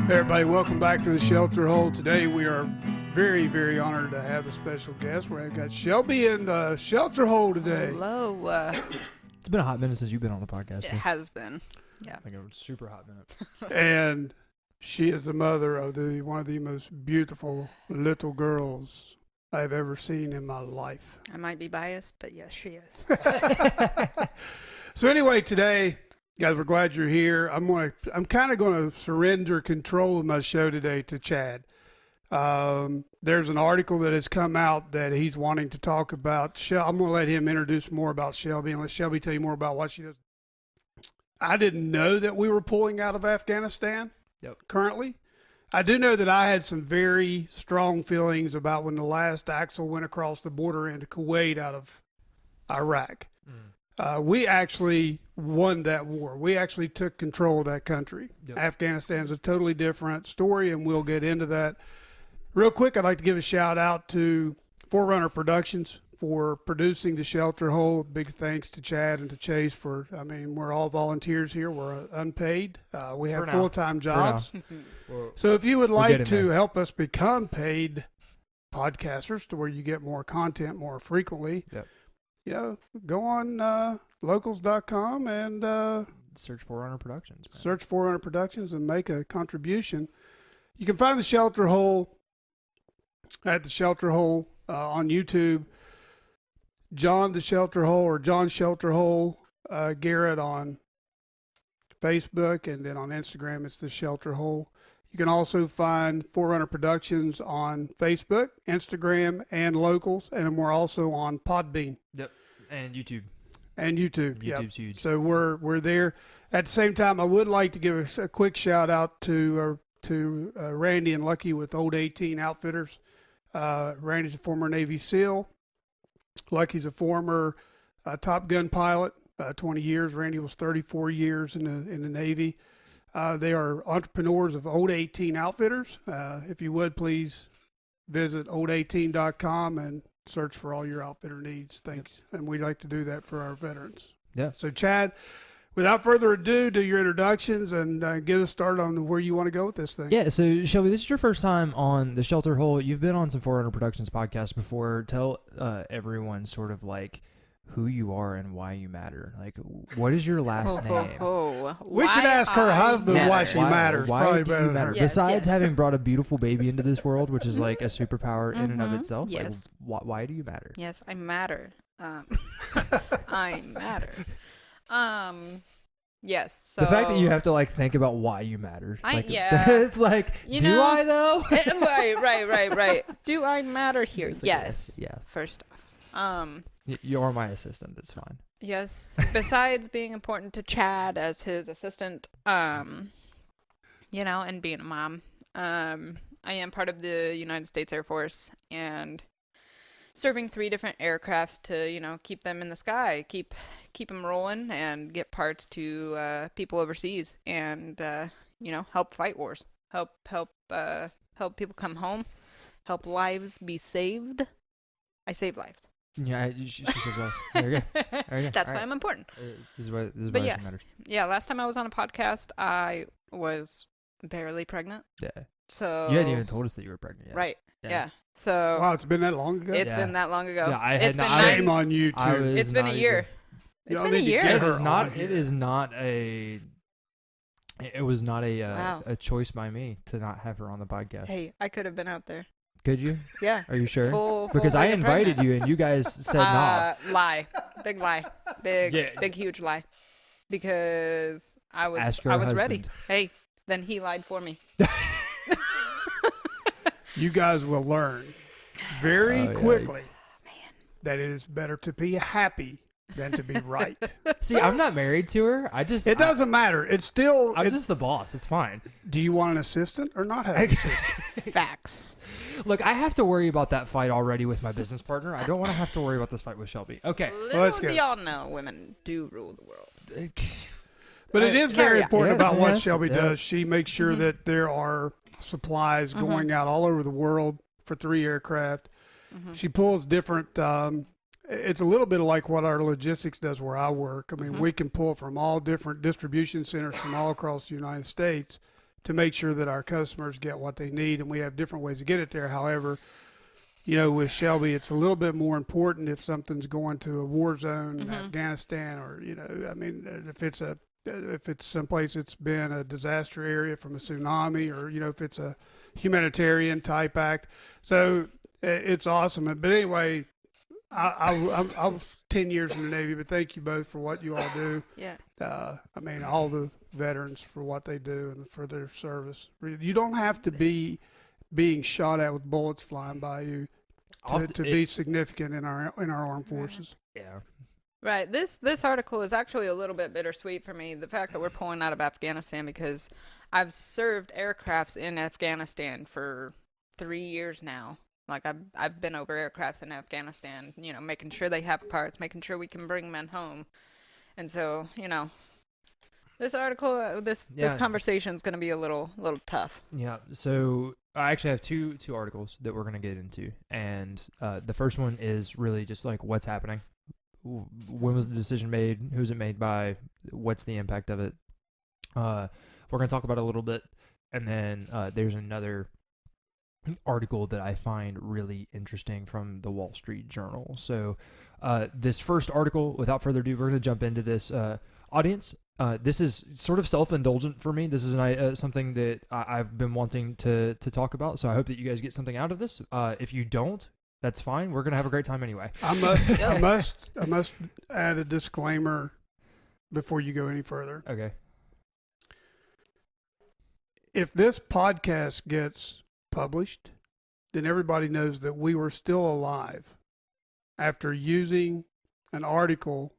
Hey everybody, welcome back to the Shelter Hole. Today we are very, very honored to have a special guest. We've got Shelby in the Shelter Hole today. Hello. It's been a hot minute since you've been on the podcast. It has been. Yeah. Like a super hot minute. And she is the mother of one of the most beautiful little girls I've ever seen in my life. I might be biased, but yes, she is. So anyway, today, guys, we're glad you're here. I'm kind of going to surrender control of my show today to Chad. There's an article that has come out that he's wanting to talk about. I'm going to let him introduce more about Shelby and let Shelby tell you more about what she does. I didn't know that we were pulling out of Afghanistan currently. I do know that I had some very strong feelings about when the last Axel went across the border into Kuwait out of Iraq. We actually won that war. We actually took control of that country. Afghanistan's a totally different story, and we'll get into that. Real quick, I'd like to give a shout out to Forerunner Productions for producing the Shelter Hole. Big thanks to Chad and to Chase we're all volunteers here. We're unpaid. We have full-time jobs. So if you would like to help us become paid podcasters to where you get more content more frequently, go on locals.com and search Forerunner Productions. Man. Search Forerunner Productions and make a contribution. You can find the Shelter Hole at the Shelter Hole on YouTube. John the Shelter Hole or John Shelter Hole Garrett on Facebook, and then on Instagram it's the Shelter Hole. You can also find Forerunner Productions on Facebook, Instagram, and Locals, and we're also on Podbean. Yep, and YouTube. YouTube's huge. So we're there. At the same time, I would like to give a quick shout out to Randy and Lucky with Old 18 Outfitters. Randy's a former Navy SEAL. Lucky's a former Top Gun pilot, 20 years. Randy was 34 years in the Navy. They are entrepreneurs of Old 18 Outfitters. If you would, please visit old18.com and search for all your outfitter needs. Thanks. And we'd like to do that for our veterans. Yeah. So, Chad, without further ado, do your introductions and get us started on where you want to go with this thing. Yeah, so Shelby, this is your first time on the Shelter Hole. You've been on some Forerunner Productions podcasts before. Tell everyone sort of like who you are and why you matter. Like, what is your last name? We should ask her husband why she matters. Why Probably do better you than matter? her. Besides having brought a beautiful baby into this world, which is like a superpower in and of itself, Yes. like, why do you matter? Yes, I matter. I matter. Yes. So the fact that you have to like think about why you matter. It's like, it's like, do I though? Right. Do I matter here? Like, yes. Yeah. First off, You're my assistant. It's fine. yes. Besides being important to Chad as his assistant, and being a mom, I am part of the United States Air Force and serving 3 different aircrafts to, keep them in the sky, keep them rolling, and get parts to people overseas, and help fight wars, help people come home, help lives be saved. I save lives. Yeah, she says us. There you go. There you go. That's why I'm important. This is why But it matters. Yeah, last time I was on a podcast, I was barely pregnant. Yeah. So You hadn't even told us that you were pregnant yet. Right. Yeah. So Wow, it's been that long ago? it's been that long ago. Yeah, I It's had been not. Shame on you, too. It's been a year. It's been a year. Get It her is not. on It here. is not a. It was not Wow. a choice by me to not have her on the podcast. Hey, I could have been out there. Could you? Yeah. Are you sure? Full Because I weight of invited pregnant. you and you guys said no. Lie. Big lie. Big, Yeah. big, huge lie. Because I was Ask her ready. husband. Hey, then he lied for me. You guys will learn very Oh, yeah. quickly that it is better to be happy than to be right. See, I'm not married to her. It doesn't matter. It's still. I'm just the boss. It's fine. Do you want an assistant or not have an assistant? Facts. Look, I have to worry about that fight already with my business partner. I don't want to have to worry about this fight with Shelby. Okay. let's Little go. do y'all know, women do rule the world. But it is very Carry on. important Yeah, about what yes, Shelby yeah. does. She makes sure that there are supplies going out all over the world for 3 aircraft. She pulls different it's a little bit like what our logistics does where I work. I mean, we can pull from all different distribution centers from all across the United States to make sure that our customers get what they need, and we have different ways to get it there. However, you know, with Shelby, it's a little bit more important if something's going to a war zone, Afghanistan, or, you know, I mean, if it's someplace that's been a disaster area from a tsunami, or, you know, if it's a humanitarian type act. So it's awesome. But anyway, I was 10 years in the Navy, but thank you both for what you all do. Yeah. I mean, all the veterans for what they do and for their service. You don't have to be being shot at with bullets flying by you to be significant in our armed forces. Yeah. Right. This article is actually a little bit bittersweet for me. The fact that we're pulling out of Afghanistan, because I've served aircrafts in Afghanistan for 3 years now. Like I've been over aircrafts in Afghanistan, you know, making sure they have parts, making sure we can bring men home. And so, you know, this article, this conversation is going to be a little tough. Yeah. So I actually have two articles that we're going to get into, and the first one is really just like what's happening. When was the decision made? Who's it made by? What's the impact of it? We're going to talk about it a little bit, and then there's another article that I find really interesting from the Wall Street Journal. So this first article, without further ado, we're going to jump into this. Audience, this is sort of self-indulgent for me. This is something that I've been wanting to talk about, so I hope that you guys get something out of this. If you don't, that's fine. We're going to have a great time anyway. I must add a disclaimer before you go any further. Okay. If this podcast gets published, then everybody knows that we were still alive after using an article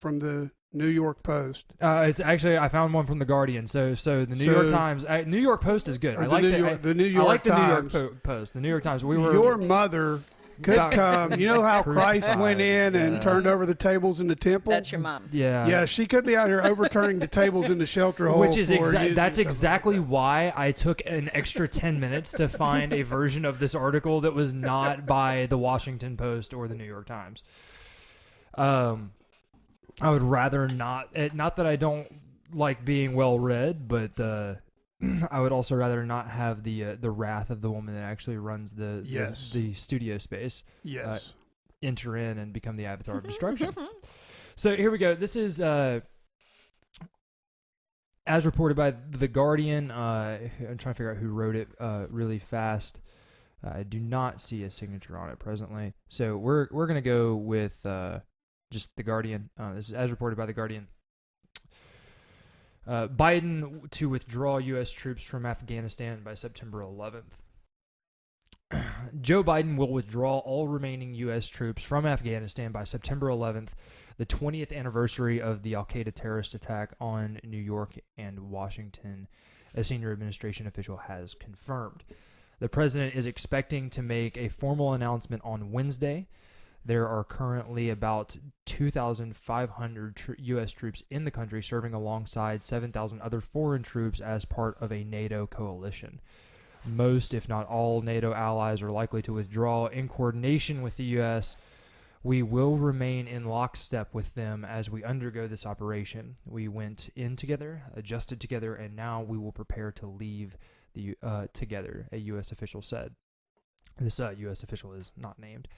from the New York Post. It's actually, I found one from the Guardian. So the New York Times, New York Post is good. I like the New York Times. New York Post. The New York Times. Your mother could come. You know how Christ went in and turned over the tables in the temple? That's your mom. Yeah. Yeah, she could be out here overturning the tables in the shelter hole. Which is exactly why I took an extra 10 minutes to find a version of this article that was not by the Washington Post or the New York Times. I would rather not that I don't like being well read, but I would also rather not have the wrath of the woman that actually runs the studio space. Yes. Enter in and become the avatar of destruction. So here we go. This is as reported by The Guardian. I'm trying to figure out who wrote it really fast. I do not see a signature on it presently. So we're going to go with just The Guardian. This is as reported by The Guardian. Biden to withdraw U.S. troops from Afghanistan by September 11th. Joe Biden will withdraw all remaining U.S. troops from Afghanistan by September 11th, the 20th anniversary of the al-Qaeda terrorist attack on New York and Washington, a senior administration official has confirmed. The president is expecting to make a formal announcement on Wednesday. There are currently about 2,500 U.S. troops in the country serving alongside 7,000 other foreign troops as part of a NATO coalition. Most, if not all, NATO allies are likely to withdraw in coordination with the U.S. We will remain in lockstep with them as we undergo this operation. We went in together, adjusted together, and now we will prepare to leave together, a U.S. official said. This U.S. official is not named.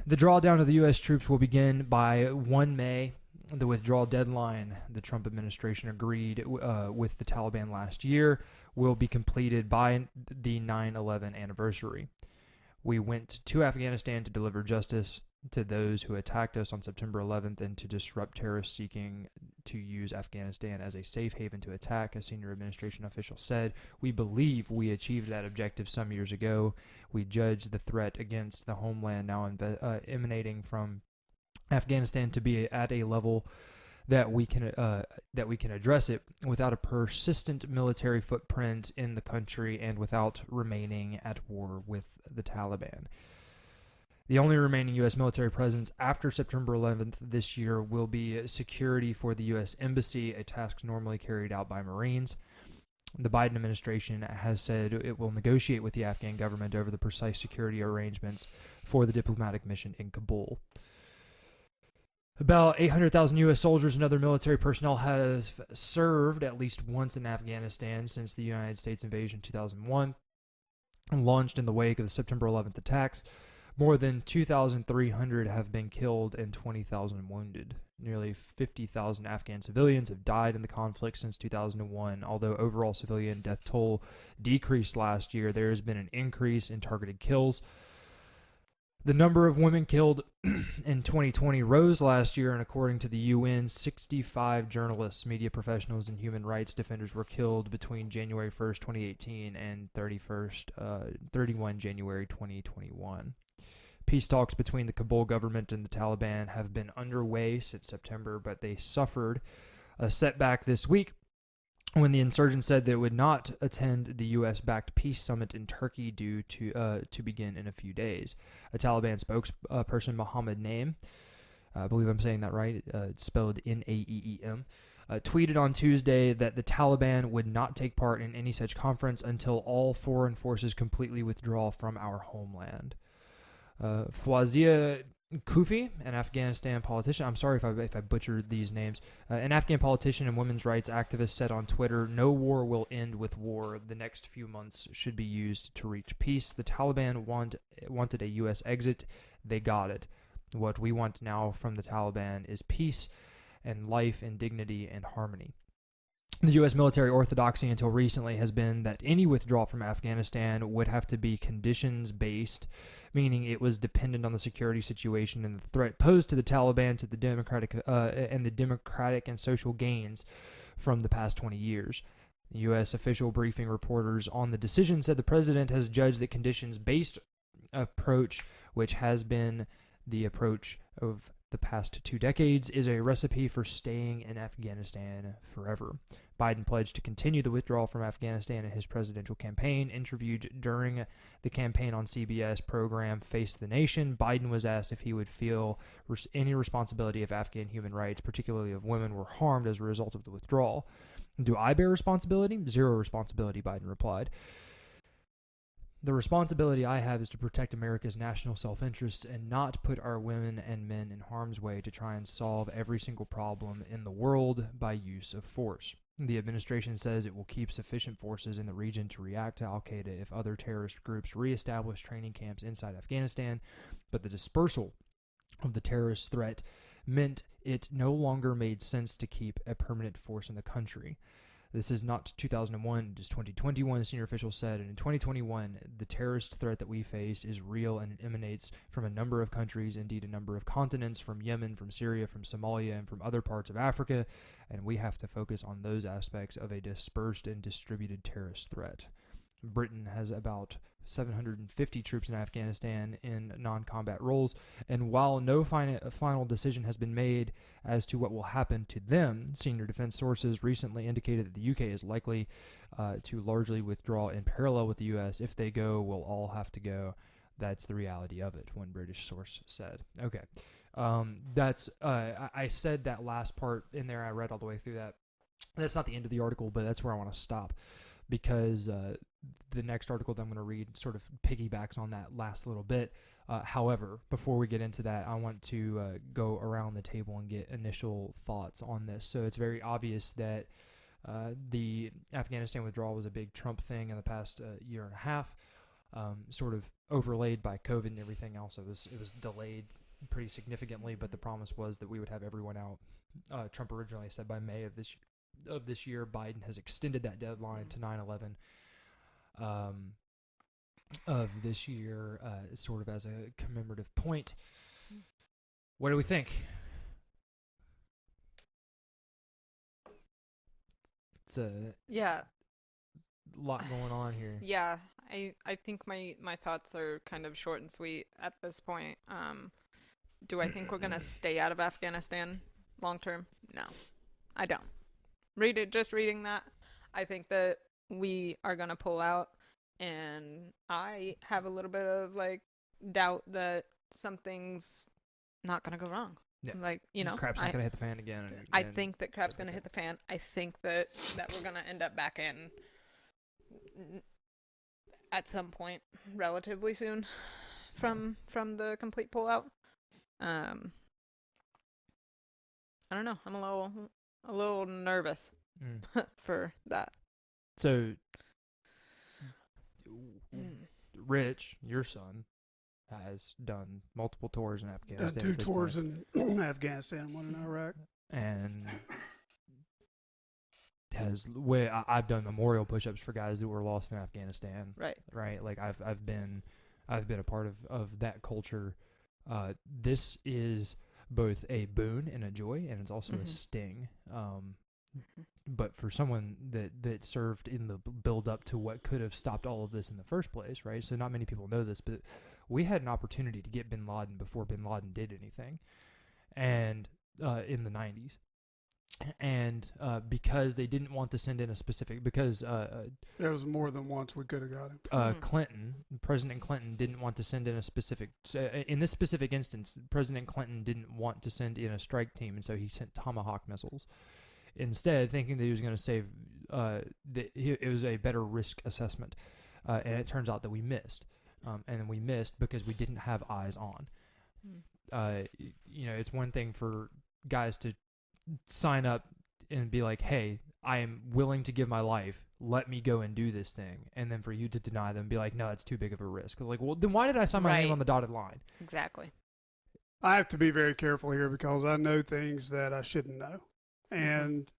The drawdown of the U.S. troops will begin by 1 May. The withdrawal deadline, the Trump administration agreed with the Taliban last year, will be completed by the 9/11 anniversary. We went to Afghanistan to deliver justice to those who attacked us on September 11th and to disrupt terrorists seeking to use Afghanistan as a safe haven to attack, a senior administration official said. We believe we achieved that objective some years ago. We judge the threat against the homeland now emanating from Afghanistan to be at a level that we can address it without a persistent military footprint in the country and without remaining at war with the Taliban. The only remaining U.S. military presence after September 11th this year will be security for the U.S. Embassy, a task normally carried out by Marines. The Biden administration has said it will negotiate with the Afghan government over the precise security arrangements for the diplomatic mission in Kabul. About 800,000 U.S. soldiers and other military personnel have served at least once in Afghanistan since the United States invasion in 2001, launched in the wake of the September 11th attacks. More than 2,300 have been killed and 20,000 wounded. Nearly 50,000 Afghan civilians have died in the conflict since 2001. Although overall civilian death toll decreased last year, there has been an increase in targeted kills. The number of women killed in 2020 rose last year, and according to the UN, 65 journalists, media professionals, and human rights defenders were killed between January 1st, 2018 and 31 January 2021. Peace talks between the Kabul government and the Taliban have been underway since September, but they suffered a setback this week when the insurgents said they would not attend the U.S.-backed peace summit in Turkey due to begin in a few days. A Taliban spokesperson, Mohammed Naeem, I believe I'm saying that right, it's spelled Naeem, tweeted on Tuesday that the Taliban would not take part in any such conference until all foreign forces completely withdraw from our homeland. Fawzia Kufi, an Afghanistan politician, I'm sorry if I butchered these names, an Afghan politician and women's rights activist said on Twitter, "No war will end with war. The next few months should be used to reach peace. The Taliban wanted a U.S. exit. They got it. What we want now from the Taliban is peace and life and dignity and harmony." The U.S. military orthodoxy until recently has been that any withdrawal from Afghanistan would have to be conditions-based, meaning it was dependent on the security situation and the threat posed to the Taliban to the democratic and social gains from the past 20 years. The U.S. official briefing reporters on the decision said the president has judged the conditions-based approach, which has been the approach of the past 2 decades, is a recipe for staying in Afghanistan forever. Biden pledged to continue the withdrawal from Afghanistan in his presidential campaign. Interviewed during the campaign on CBS program Face the Nation, Biden was asked if he would feel any responsibility if Afghan human rights, particularly of women, were harmed as a result of the withdrawal. "Do I bear responsibility?" "Zero responsibility," Biden replied. "The responsibility I have is to protect America's national self-interests and not put our women and men in harm's way to try and solve every single problem in the world by use of force. The administration says it will keep sufficient forces in the region to react to al-Qaeda if other terrorist groups reestablish training camps inside Afghanistan, but the dispersal of the terrorist threat meant it no longer made sense to keep a permanent force in the country. This is not 2001, it is 2021, senior officials said, and in 2021, the terrorist threat that we face is real and it emanates from a number of countries, indeed a number of continents, from Yemen, from Syria, from Somalia, and from other parts of Africa, and we have to focus on those aspects of a dispersed and distributed terrorist threat. Britain has about 750 troops in Afghanistan in non-combat roles, and while no final decision has been made as to what will happen to them, senior defense sources recently indicated that the UK is likely to largely withdraw in parallel with the US. If they go, we'll all have to go. That's the reality of it, one British source said. Okay. I said that last part in there. I read all the way through that. That's not the end of the article, but that's where I want to stop, because the next article that I'm going to read sort of piggybacks on that last little bit. However, before we get into that, I want to go around the table and get initial thoughts on this. So it's very obvious that the Afghanistan withdrawal was a big Trump thing in the past year and a half, sort of overlaid by COVID and everything else. It was delayed pretty significantly, but the promise was that we would have everyone out. Trump originally said by May of this year. Biden has extended that deadline to 9/11 of this year, sort of as a commemorative point. What do we think? It's a lot going on here. Yeah, I think my thoughts are kind of short and sweet at this point. Do I think we're gonna stay out of Afghanistan long term? No, I don't. Just reading that, I think that we are gonna pull out, and I have a little bit of doubt that something's not gonna go wrong. Yeah. Crap's not gonna hit the fan again. I think that crap's gonna hit the fan. I think that we're gonna end up back in at some point relatively soon from the complete pullout. I don't know. I'm a little nervous for that. So, Rich, your son, has done multiple tours in Afghanistan. 2 tours in Afghanistan, 1 in Iraq. And I've done memorial push-ups for guys that were lost in Afghanistan. Right. Like I've been a part of that culture. This is both a boon and a joy, and it's also a sting. But for someone that served in the build up to what could have stopped all of this in the first place, right? So not many people know this, but we had an opportunity to get bin Laden before bin Laden did anything, and in the 90s. And because they didn't want to send in a specific, because there was more than once we could have got him. President Clinton didn't want to send in a specific, in this specific instance, President Clinton didn't want to send in a strike team, and so he sent Tomahawk missiles instead, thinking that he was going to save, it was a better risk assessment. And it turns out that we missed. And we missed because we didn't have eyes on. It's one thing for guys to sign up and be like, hey, I am willing to give my life. Let me go and do this thing. And then for you to deny them and be like, no, it's too big of a risk. Like, well, then why did I sign my name on the dotted line? Exactly. I have to be very careful here because I know things that I shouldn't know. And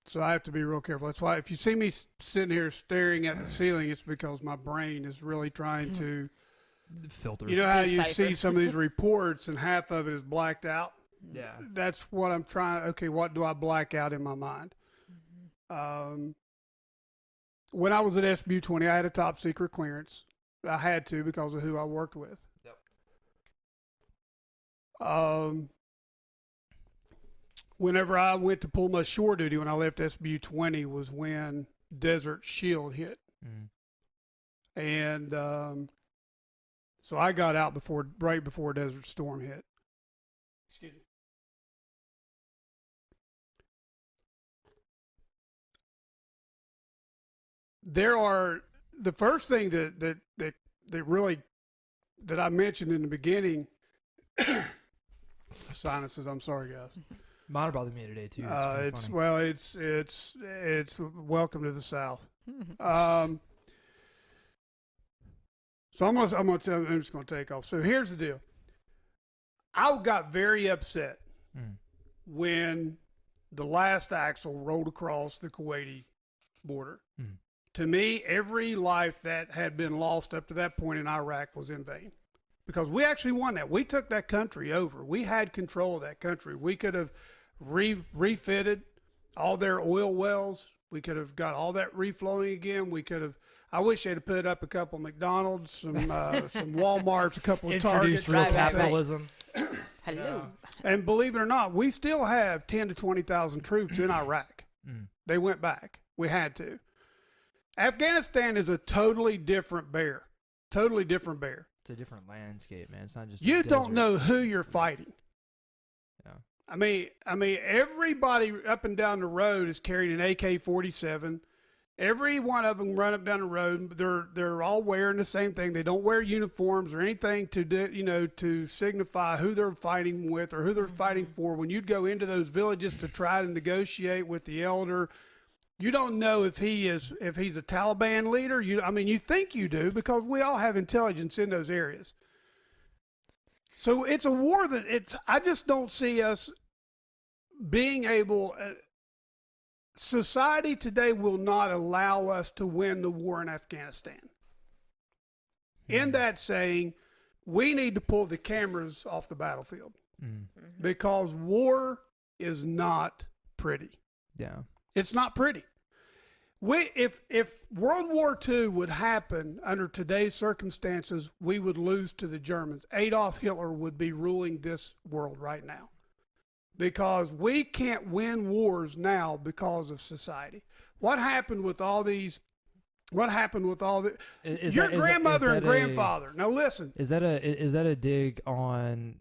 so I have to be real careful. That's why if you see me sitting here staring at the ceiling, it's because my brain is really trying to filter. You know how you see some of these reports and half of it is blacked out? Yeah. That's what I'm trying. Okay, what do I black out in my mind? When I was at SBU 20, I had a top secret clearance. I had to because of who I worked with. Yep. Whenever I went to pull my shore duty when I left SBU 20 was when Desert Shield hit. And so I got out right before Desert Storm hit. Excuse me. The first thing that really that I mentioned in the beginning, sinuses, I'm sorry guys. Mine are bothering me today too. It's welcome to the South. So I'm just gonna take off. So here's the deal. I got very upset when the last axle rolled across the Kuwaiti border. To me, every life that had been lost up to that point in Iraq was in vain. Because we actually won that. We took that country over. We had control of that country. We could have refitted all their oil wells. We could have got all that reflowing again. We could have. I wish they'd have put up a couple of McDonald's, some Walmarts, a couple of Targets. Introduced real capitalism. Hello. And believe it or not, we still have 10 to 20,000 troops in Iraq. They went back. We had to. Afghanistan is a totally different bear. Totally different bear. It's a different landscape, man. It's not just you don't know who you're fighting. Yeah. I mean, everybody up and down the road is carrying an AK-47. Every one of them run up down the road. They're all wearing the same thing. They don't wear uniforms or anything to signify who they're fighting with or who they're fighting for. When you'd go into those villages to try to negotiate with the elder, you don't know if he's a Taliban leader. You think you do because we all have intelligence in those areas. So it's a war I just don't see us being able. Society today will not allow us to win the war in Afghanistan. In that saying, we need to pull the cameras off the battlefield because war is not pretty. Yeah. It's not pretty. If World War II would happen under today's circumstances, we would lose to the Germans. Adolf Hitler would be ruling this world right now. Because we can't win wars now because of society. What happened with all the your grandmother and grandfather? Now listen. Is that a dig on?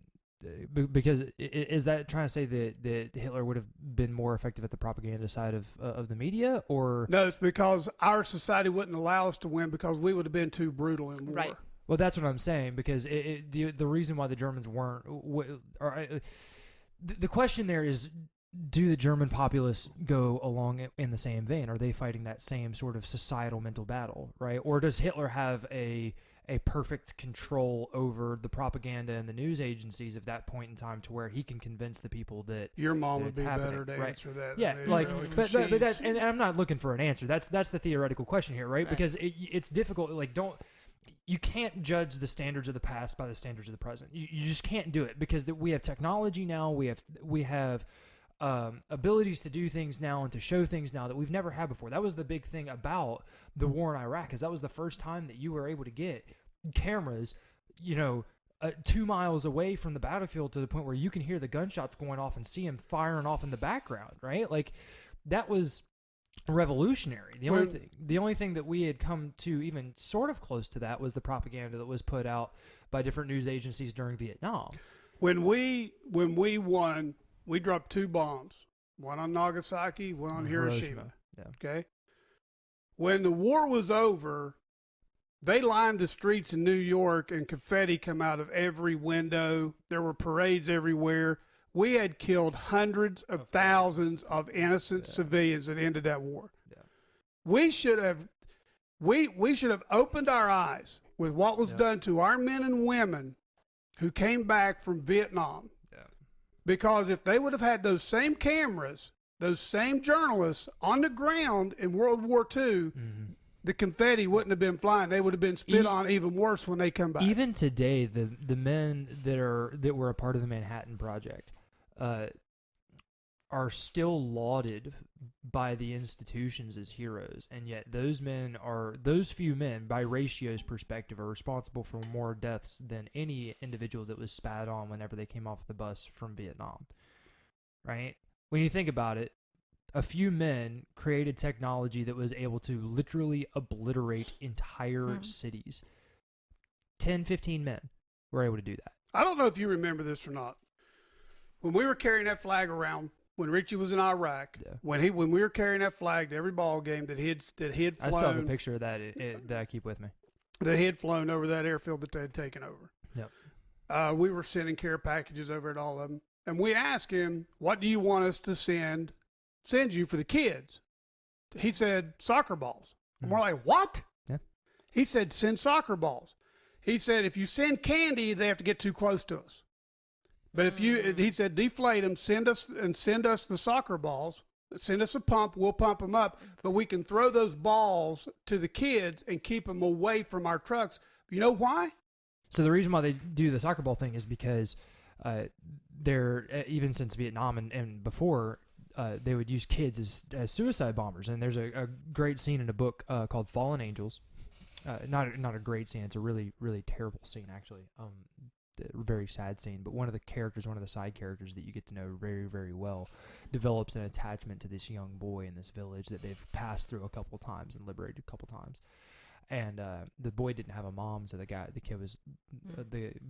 Because is that trying to say that Hitler would have been more effective at the propaganda side of the media, or no? It's because our society wouldn't allow us to win because we would have been too brutal in war. Right. Well, that's what I'm saying. Because the reason why the Germans weren't, the question there is, do the German populace go along in the same vein? Are they fighting that same sort of societal mental battle, right? Or does Hitler have a perfect control over the propaganda and the news agencies at that point in time to where he can convince the people that your mom that would it's be happening, better to right? answer that. Yeah, than me, like, really, but 'cause that's, and I'm not looking for an answer. That's the theoretical question here, right? Right. Because it's difficult. Like, you can't judge the standards of the past by the standards of the present. You just can't do it because we have technology now. We have abilities to do things now and to show things now that we've never had before. That was the big thing about the war in Iraq, is that was the first time that you were able to get cameras, 2 miles away from the battlefield to the point where you can hear the gunshots going off and see them firing off in the background, right? Like, that was revolutionary. The only thing that we had come to even sort of close to that was the propaganda that was put out by different news agencies during Vietnam. When we won, we dropped 2 bombs, one on Nagasaki, one on Hiroshima. Yeah. Okay. When the war was over, they lined the streets in New York and confetti come out of every window. There were parades everywhere. We had killed hundreds of thousands of innocent civilians that ended that war. Yeah. We should have opened our eyes with what was done to our men and women who came back from Vietnam. Yeah. Because if they would have had those same cameras, those same journalists on the ground in World War II, the confetti wouldn't have been flying. They would have been spit on even worse when they come back. Even today, the men that were a part of the Manhattan Project are still lauded by the institutions as heroes, and yet those few men, by ratio's perspective, are responsible for more deaths than any individual that was spat on whenever they came off the bus from Vietnam. Right? When you think about it, a few men created technology that was able to literally obliterate entire cities. 10, 15 men were able to do that. I don't know if you remember this or not. When we were carrying that flag around, when Richie was in Iraq, when we were carrying that flag to every ball game that he had flown, I still have a picture of that that I keep with me. That he had flown over that airfield that they had taken over. Yep. We were sending care packages over to all of them, and we asked him, "What do you want us to send you for the kids?" He said, "Soccer balls." And we're like, "What?" Yeah. He said, "Send soccer balls." He said, "If you send candy, they have to get too close to us. But if he said, deflate them, send us the soccer balls, send us a pump, we'll pump them up, but we can throw those balls to the kids and keep them away from our trucks." You know why? So the reason why they do the soccer ball thing is because they're, even since Vietnam and before, they would use kids as suicide bombers. And there's a great scene in a book called Fallen Angels. Not a great scene. It's a really, really terrible scene, actually. A very sad scene. But one of the side characters that you get to know very, very well, develops an attachment to this young boy in this village that they've passed through a couple times and liberated a couple times. And the boy didn't have a mom, so the kid was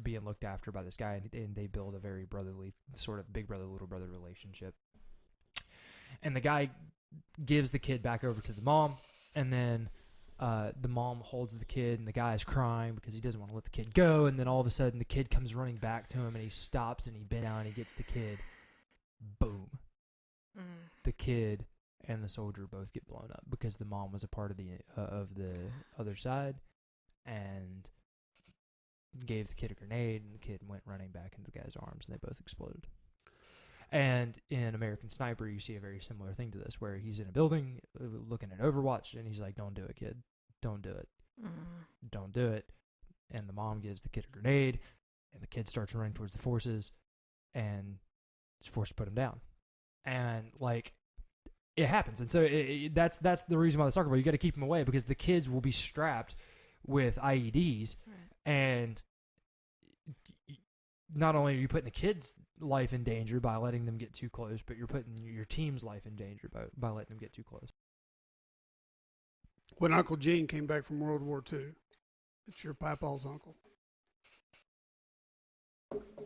being looked after by this guy, and they build a very brotherly, sort of big brother, little brother relationship. And the guy gives the kid back over to the mom, and then the mom holds the kid, and the guy's crying because he doesn't want to let the kid go. And then all of a sudden, the kid comes running back to him, and he stops, and he bends down, and he gets the kid. Boom. The kid and the soldier both get blown up because the mom was a part of the other side and gave the kid a grenade, and the kid went running back into the guy's arms, and they both exploded. And in American Sniper, you see a very similar thing to this, where he's in a building looking at Overwatch, and he's like, "Don't do it, kid. Don't do it. Don't do it." And the mom gives the kid a grenade, and the kid starts running towards the forces, and is forced to put him down. And, like, it happens. And so that's the reason why the soccer ball, you got to keep them away, because the kids will be strapped with IEDs, and not only are you putting the kid's life in danger by letting them get too close, but you're putting your team's life in danger by letting them get too close. When Uncle Gene came back from World War II, it's your papa's uncle.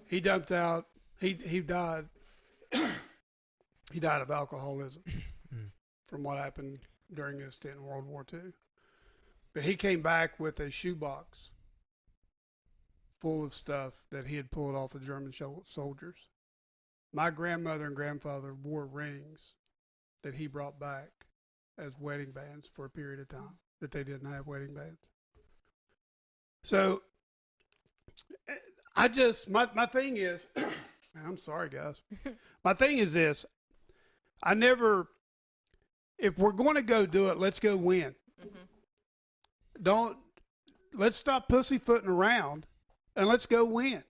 He dumped out. He died. He died of alcoholism from what happened during his stint in World War II. But he came back with a shoebox full of stuff that he had pulled off of German soldiers. My grandmother and grandfather wore rings that he brought back as wedding bands for a period of time that they didn't have wedding bands. So I just, my thing is, I'm sorry, guys. My thing is this. I never, if we're going to go do it, let's go win. Let's stop pussyfooting around and let's go win.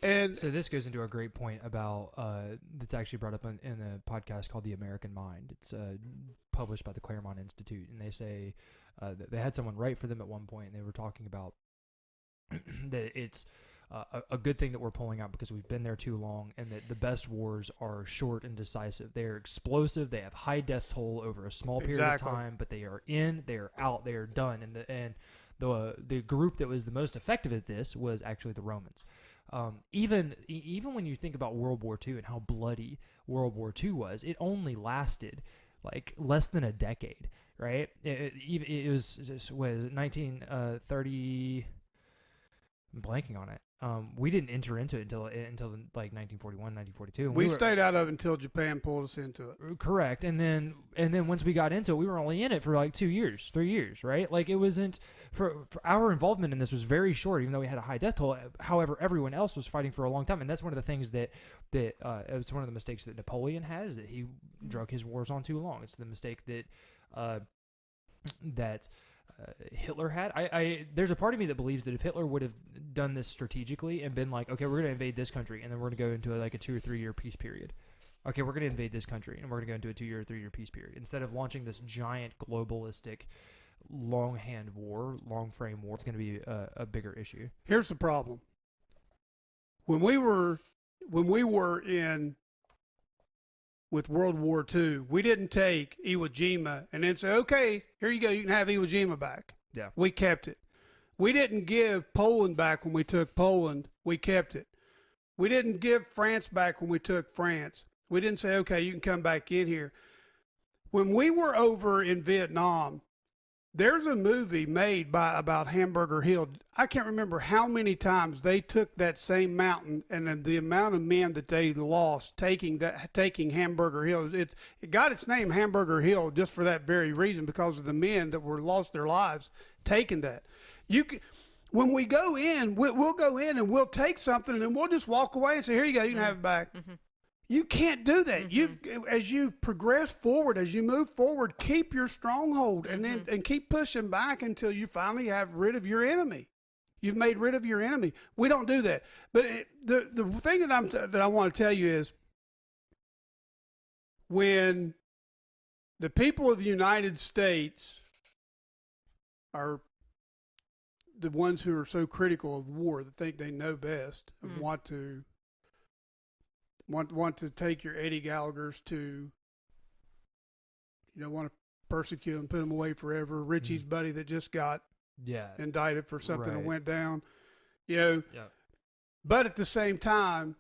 And so this goes into a great point about that's actually brought up in a podcast called The American Mind. It's published by the Claremont Institute, and they say that they had someone write for them at one point, and they were talking about that it's a good thing that we're pulling out because we've been there too long, and that the best wars are short and decisive. They're explosive. They have high death toll over a small period of time, but they are in, they are out, they are done. And the group that was the most effective at this was actually the Romans. Even when you think about World War II and how bloody World War II was, it only lasted like less than a decade, right? It was 1930. I'm blanking on it. We didn't enter into it until like 1941, 1942. And we stayed out of it until Japan pulled us into it. Correct. And then once we got into it, we were only in it for like 2 years, 3 years, right? Like it wasn't for our involvement in this was very short, even though we had a high death toll. However, everyone else was fighting for a long time, and that's one of the things that it's one of the mistakes that Napoleon has, that he drug his wars on too long. It's the mistake that Hitler had. There's a part of me that believes that if Hitler would have done this strategically and been like, okay, we're going to invade this country, and then we're going to go into like a 2 or 3 year peace period. Okay, we're going to invade this country, and we're going to go into a 2 year or 3 year peace period. Instead of launching this giant globalistic long hand war, long frame war, it's going to be a bigger issue. Here's the problem. When we were in with World War II, we didn't take Iwo Jima and then say, okay, here you go, you can have Iwo Jima back. Yeah. We kept it. We didn't give Poland back when we took Poland. We kept it. We didn't give France back when we took France. We didn't say, okay, you can come back in here. When we were over in Vietnam, there's a movie made about Hamburger Hill. I can't remember how many times they took that same mountain, and then the amount of men that they lost taking Hamburger Hill. It got its name Hamburger Hill just for that very reason, because of the men that were lost their lives taking that. When we go in, we'll go in and we'll take something, and then we'll just walk away and say, here you go, you can have it back. Mm-hmm. You can't do that. As you progress forward, as you move forward, keep your stronghold and keep pushing back until you finally have rid of your enemy. You've made rid of your enemy. We don't do that. But the thing that I want to tell you is, when the people of the United States are the ones who are so critical of war, that think they know best and want to take your Eddie Gallaghers to, want to persecute them, put them away forever. Richie's buddy that just got indicted for something that went down, But at the same time,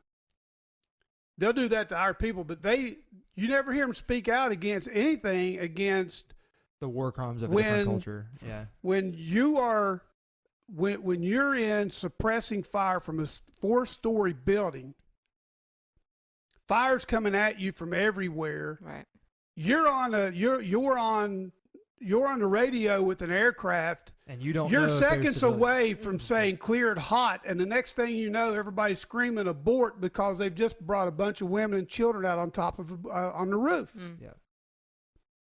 they'll do that to our people. But you never hear them speak out against anything against the war crimes of a different culture. Yeah. When you're in suppressing fire from a 4-story building. Fire's coming at you from everywhere. Right. You're on the radio with an aircraft, and you don't. You're seconds away from saying cleared hot, and the next thing you know, everybody's screaming abort because they've just brought a bunch of women and children out on top of on the roof.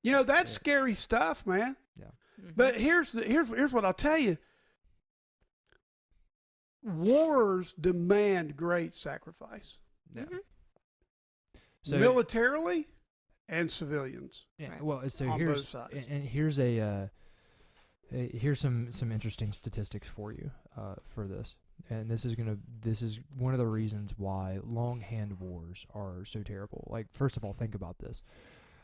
Yeah. That's scary stuff, man. Yeah. Mm-hmm. But here's what I'll tell you. Wars demand great sacrifice. Yeah. Mm-hmm. So, militarily and civilians. Yeah. Well, so on here's both sides. And here's some interesting statistics for you for this. And this is one of the reasons why long hand wars are so terrible. Like, first of all, think about this.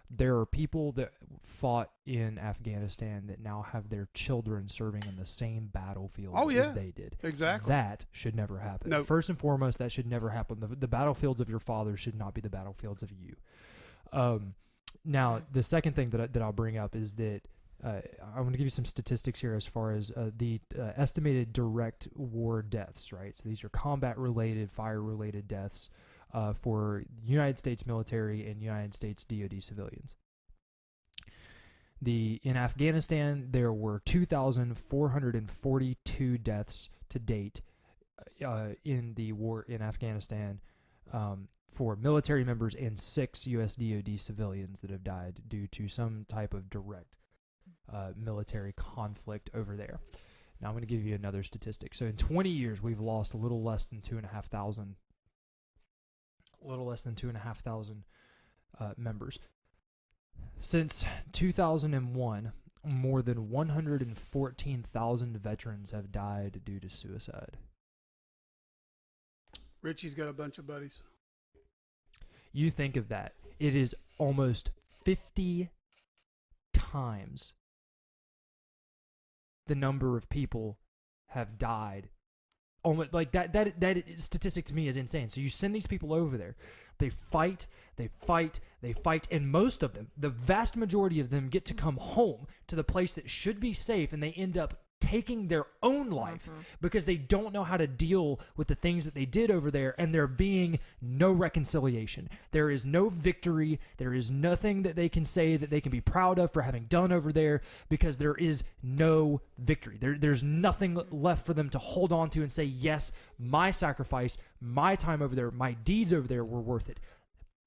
There are people that fought in Afghanistan that now have their children serving in the same battlefield as they did. Exactly. That should never happen. No. First and foremost, that should never happen. The battlefields of your father should not be the battlefields of you. Now, the second thing that I'll bring up is that I'm going to give you some statistics here as far as the estimated direct war deaths, right? So these are combat-related, fire-related deaths for United States military and United States DoD civilians. In Afghanistan, there were 2,442 deaths to date in the war in Afghanistan for military members and 6 U.S. DoD civilians that have died due to some type of direct military conflict over there. Now I'm going to give you another statistic. So in 20 years, we've lost a little less than 2,500 members. Since 2001, more than 114,000 veterans have died due to suicide. Richie's got a bunch of buddies. You think of that. It is almost 50 times the number of people have died. Almost like that statistic to me is insane. So you send these people over there. They fight, and most of them, the vast majority of them, get to come home to the place that should be safe, and they end up taking their own life because they don't know how to deal with the things that they did over there, and there being no reconciliation. There is no victory. There is nothing that they can say that they can be proud of for having done over there because there is no victory. There's nothing left for them to hold on to and say, yes, my sacrifice, my time over there, my deeds over there were worth it.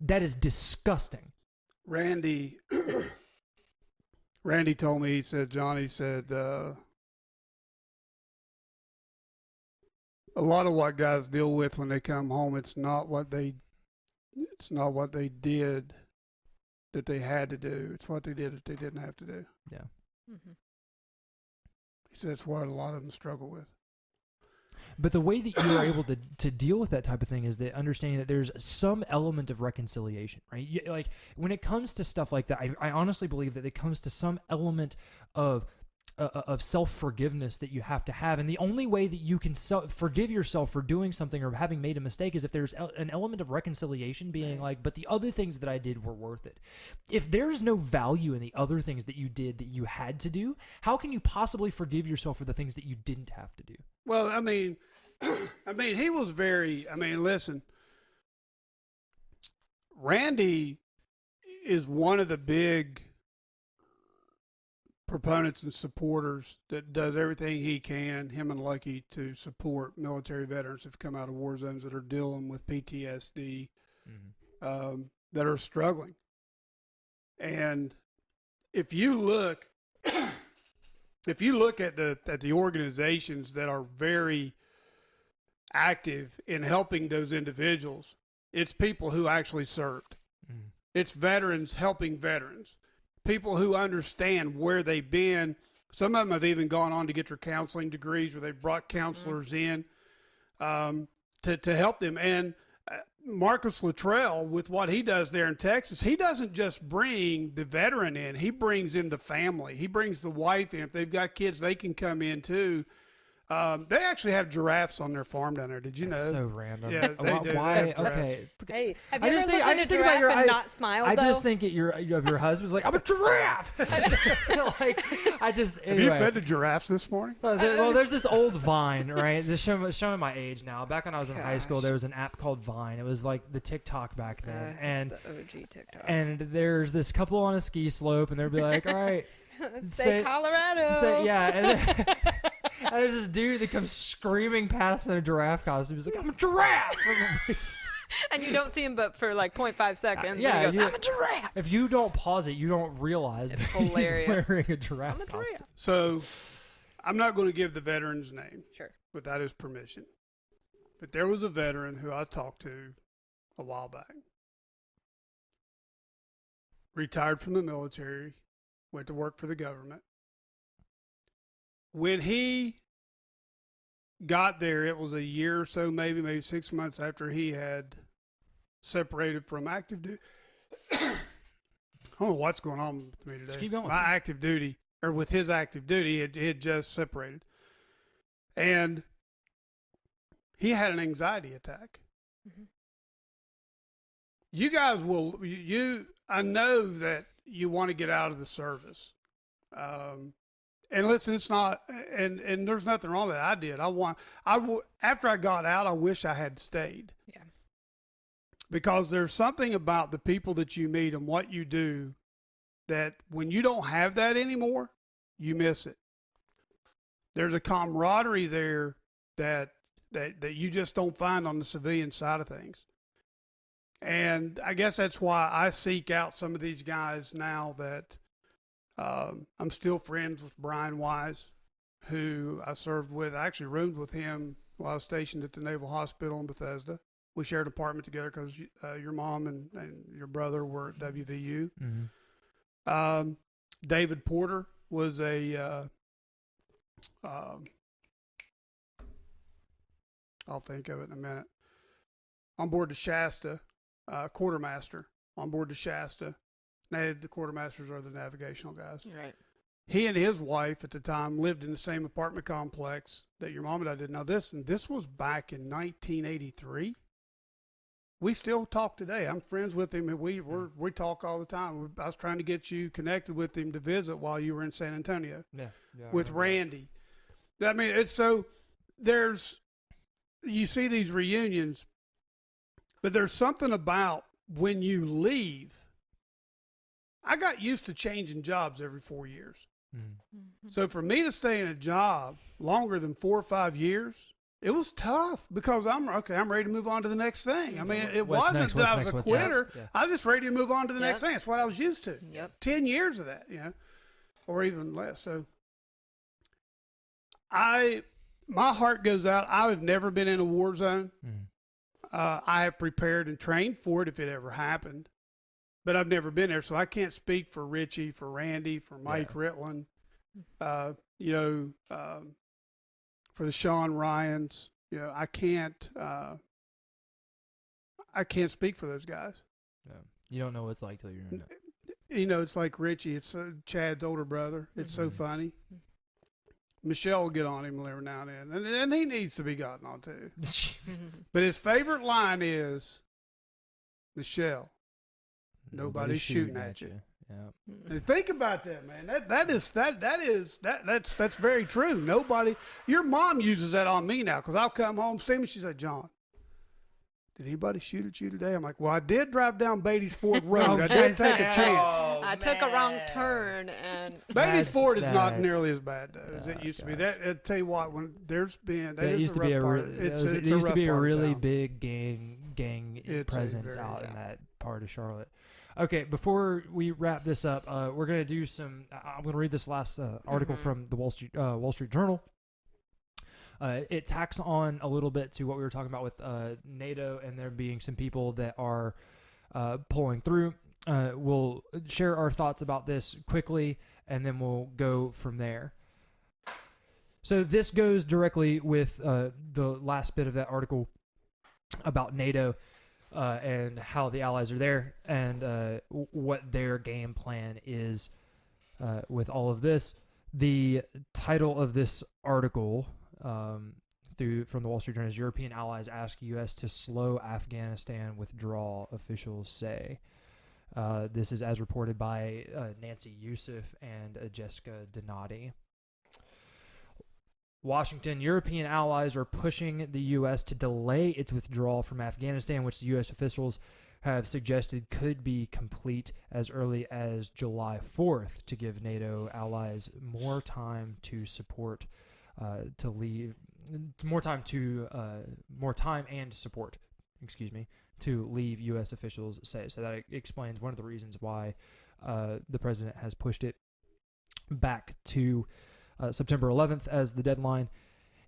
That is disgusting. Randy told me, he said, Johnny said, a lot of what guys deal with when they come home, it's not what they did that they had to do. It's what they did that they didn't have to do. Yeah. Mm-hmm. He said it's what a lot of them struggle with. But the way that you are able to deal with that type of thing is the understanding that there's some element of reconciliation, right? Like when it comes to stuff like that, I honestly believe that it comes to some element of self-forgiveness that you have to have. And the only way that you can forgive yourself for doing something or having made a mistake is if there's an element of reconciliation, being like, but the other things that I did were worth it. If there's no value in the other things that you did that you had to do, how can you possibly forgive yourself for the things that you didn't have to do? Well, I mean, he was listen, Randy is one of the big proponents and supporters that does everything he can, him and Lucky, to support military veterans who've come out of war zones that are dealing with PTSD, that are struggling. And if you look at the organizations that are very active in helping those individuals, it's people who actually served. It's veterans helping veterans. People who understand where they've been. Some of them have even gone on to get their counseling degrees, where they've brought counselors in to help them. And Marcus Luttrell, with what he does there in Texas, he doesn't just bring the veteran in. He brings in the family. He brings the wife in. If they've got kids, they can come in too. They actually have giraffes on their farm down there. Did you know? That's so random. Yeah, they do. Why? They have Okay. Hey, have you ever looked at a giraffe and not smiled, I though? just think your husband's like, I'm a giraffe. Anyway. Have you fed the giraffes this morning? Well, there's this old Vine, right? This showing my age now. Back when I was in high school, there was an app called Vine. It was like the TikTok back then. And it's the OG TikTok. And there's this couple on a ski slope, and they'll be like, all right. say Colorado. And there's this dude that comes screaming past in a giraffe costume. He's like, I'm a giraffe. And you don't see him but for like 0.5 seconds. Yeah, and he goes, I'm a giraffe. If you don't pause it, you don't realize It's that hilarious. he's wearing a giraffe I'm a costume. giraffe. So I'm not going to give the veteran's name Sure. without his permission. But there was a veteran who I talked to a while back. Retired from the military, went to work for the government. When he got there, it was a year or so, maybe 6 months after he had separated from active duty. I don't know what's going on with me today. Just keep going. My active duty, or with his active duty, he had just separated. And he had an anxiety attack. Mm-hmm. You guys will, I know that you want to get out of the service. And listen, it's not, and there's nothing wrong with that. I did. After I got out, I wish I had stayed. Yeah. because there's something about the people that you meet and what you do that when you don't have that anymore, you miss it. There's a camaraderie there that you just don't find on the civilian side of things. And I guess that's why I seek out some of these guys now that I'm still friends with Brian Wise, who I served with. I actually roomed with him while I was stationed at the Naval Hospital in Bethesda. We shared an apartment together because your mom and your brother were at WVU. Mm-hmm. David Porter was I'll think of it in a minute. On board the Shasta, quartermaster on board the Shasta. Now, the quartermasters are the navigational guys. Right. He and his wife at the time lived in the same apartment complex that your mom and I did. Now, this was back in 1983. We still talk today. I'm friends with him, and we talk all the time. I was trying to get you connected with him to visit while you were in San Antonio. Yeah with Randy. I mean, it's so you see these reunions, but there's something about when you leave. I got used to changing jobs every 4 years. Mm-hmm. So for me to stay in a job longer than 4 or 5 years, it was tough because I'm ready to move on to the next thing. I mean, it wasn't that I was a quitter. Yeah. I was just ready to move on to the next thing. That's what I was used to. Yep. 10 years of that, or even less. So my heart goes out. I have never been in a war zone. I have prepared and trained for it if it ever happened, but I've never been there. So I can't speak for Richie, for Randy, for Mike Ritland, for the Sean Ryans. I can't speak for those guys. Yeah. You don't know what it's like till you're in it. It's like Richie. It's Chad's older brother. It's so funny. Michelle will get on him every now and then, and he needs to be gotten on too. But his favorite line is, Michelle, nobody's shooting at you. Yeah. And think about that, man. That's very true. Nobody. Your mom uses that on me now because I'll come home, see me. She said, "John, did anybody shoot at you today?" I'm like, "Well, I did drive down Beatty's Ford Road. I did take a chance. I took a wrong turn, and Beatty's Ford is not nearly as bad though, as it used to be. That I tell you what, when there's been it used to be a really big gang presence out in that part of Charlotte. Okay, before we wrap this up, we're gonna do some. I'm gonna read this last article from the Wall Street Journal. It tacks on a little bit to what we were talking about with NATO and there being some people that are pulling through. We'll share our thoughts about this quickly, and then we'll go from there. So this goes directly with the last bit of that article about NATO and how the allies are there and what their game plan is with all of this. The title of this article from the Wall Street Journal is European allies ask U.S. to slow Afghanistan withdrawal, officials say. This is as reported by Nancy Youssef and Jessica Donati. Washington, European allies are pushing the U.S. to delay its withdrawal from Afghanistan, which the U.S. officials have suggested could be complete as early as July 4th to give NATO allies more time and support, to leave U.S. officials say. So that explains one of the reasons why the president has pushed it back to September 11th as the deadline.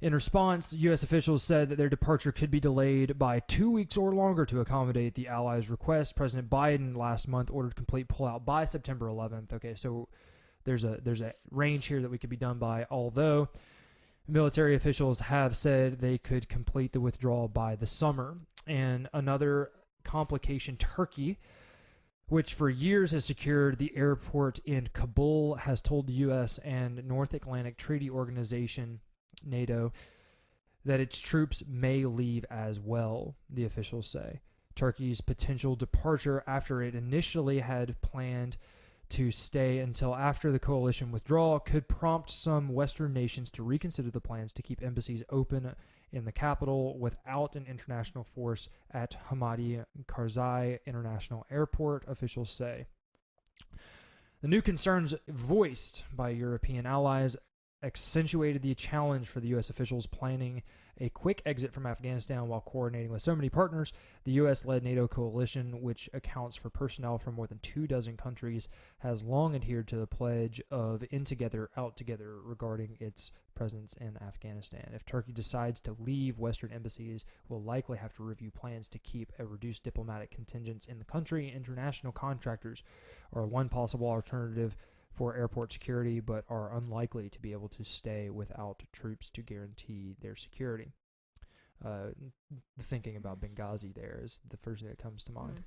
In response, U.S. officials said that their departure could be delayed by 2 weeks or longer to accommodate the allies' request. President Biden last month ordered complete pullout by September 11th. Okay, so there's a range here that we could be done by, although military officials have said they could complete the withdrawal by the summer. And another complication, Turkey, which for years has secured the airport in Kabul, has told the U.S. and North Atlantic Treaty Organization, NATO, that its troops may leave as well, the officials say. Turkey's potential departure after it initially had planned to stay until after the coalition withdrawal could prompt some Western nations to reconsider the plans to keep embassies open in the capital without an international force at Hamadi Karzai International Airport, officials say. The new concerns voiced by European allies accentuated the challenge for the U.S. officials planning a quick exit from Afghanistan while coordinating with so many partners. The U.S.-led NATO coalition, which accounts for personnel from more than 24 countries, has long adhered to the pledge of in together, out together regarding its presence in Afghanistan. If Turkey decides to leave, Western embassies will likely have to review plans to keep a reduced diplomatic contingents in the country. International contractors are one possible alternative for airport security, but are unlikely to be able to stay without troops to guarantee their security. Thinking about Benghazi there is the first thing that comes to mind.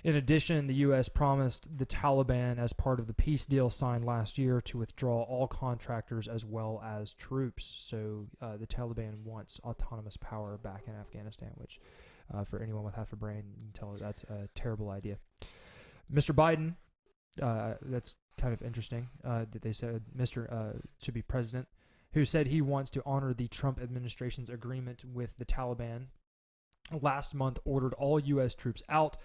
In addition, the U.S. promised the Taliban, as part of the peace deal signed last year, to withdraw all contractors as well as troops. So the Taliban wants autonomous power back in Afghanistan, which for anyone with half a brain, you can tell that's a terrible idea. Mr. Biden, that's kind of interesting that they said Mr. to be president, who said he wants to honor the Trump administration's agreement with the Taliban, last month ordered all U.S. troops out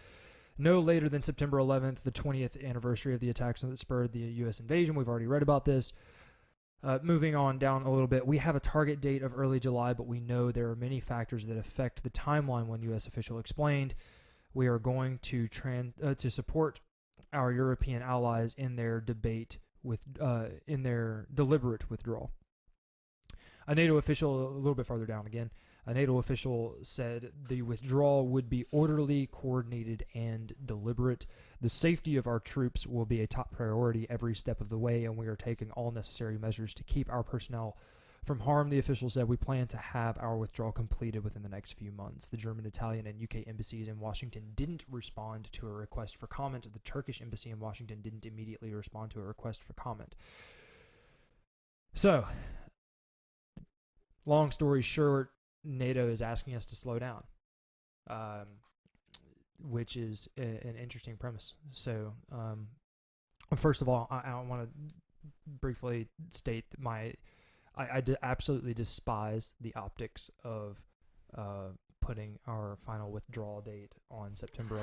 no later than September 11th, the 20th anniversary of the attacks that spurred the U.S. invasion. We've already read about this. Moving on down a little bit, we have a target date of early July, but we know there are many factors that affect the timeline. One U.S. official explained, we are going to support our European allies in their in their deliberate withdrawal. A NATO official, a little bit farther down again, a NATO official said the withdrawal would be orderly, coordinated, and deliberate. The safety of our troops will be a top priority every step of the way, and we are taking all necessary measures to keep our personnel from harm, the official said. We plan to have our withdrawal completed within the next few months. The German, Italian, and UK embassies in Washington didn't respond to a request for comment. The Turkish embassy in Washington didn't immediately respond to a request for comment. So, long story short, NATO is asking us to slow down, which is an interesting premise. So, first of all, I want to briefly state that I absolutely despise the optics of putting our final withdrawal date on September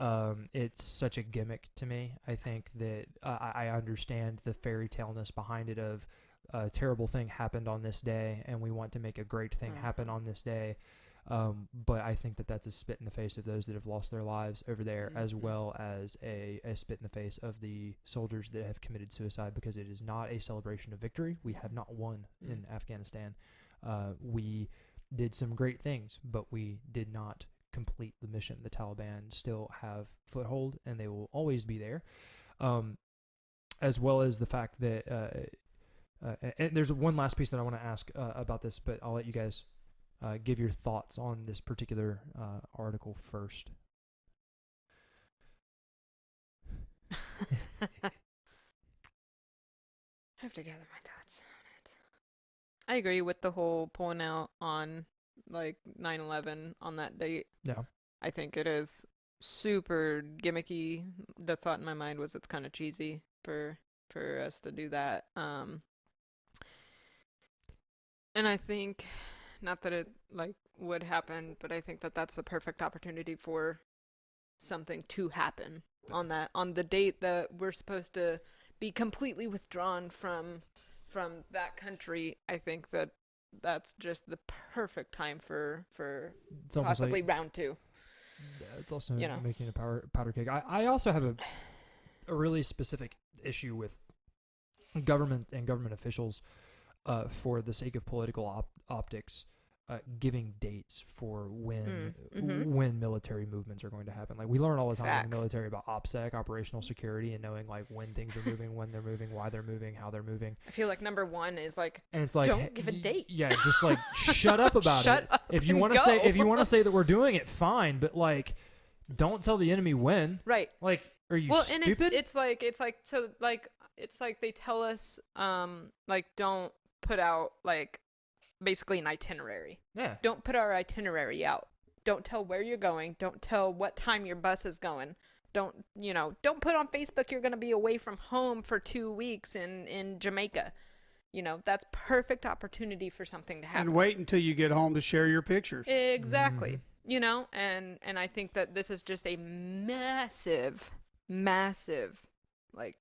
11th. It's such a gimmick to me. I think that I understand the fairy tale-ness behind it of a terrible thing happened on this day, and we want to make a great thing happen on this day. But I think that that's a spit in the face of those that have lost their lives over there, as well as a spit in the face of the soldiers that have committed suicide, because it is not a celebration of victory. We have not won in Afghanistan. We did some great things, but we did not complete the mission. The Taliban still have foothold, and they will always be there, as well as the fact that and there's one last piece that I want to ask about this, but I'll let you guys give your thoughts on this particular article first. I have to gather my thoughts on it. I agree with the whole pulling out on like 9/11 on that date. Yeah. I think it is super gimmicky. The thought in my mind was it's kind of cheesy for us to do that. And I think, not that it like would happen, but I think that that's the perfect opportunity for something to happen on the date that we're supposed to be completely withdrawn from that country. I think that that's just the perfect time for possibly like, round two. Yeah, it's also making a powder cake. I also have a really specific issue with government and government officials for the sake of political optics, giving dates for when military movements are going to happen. Like, we learn all the time in the military about OPSEC, operational security, and knowing like when things are moving, when they're moving, why they're moving, how they're moving. I feel like number one is like, and it's like, don't give a date. Yeah, just like shut up about Shut it. up If you want to say that we're doing it, fine, but like, don't tell the enemy when. Right. Like, are you stupid? And it's like they tell us like don't put out like basically an itinerary. Yeah. Don't put our itinerary out. Don't tell where you're going. Don't tell what time your bus is going. Don't put on Facebook you're going to be away from home for 2 weeks in Jamaica. That's perfect opportunity for something to happen. And wait until you get home to share your pictures. Exactly. And I think that this is just a massive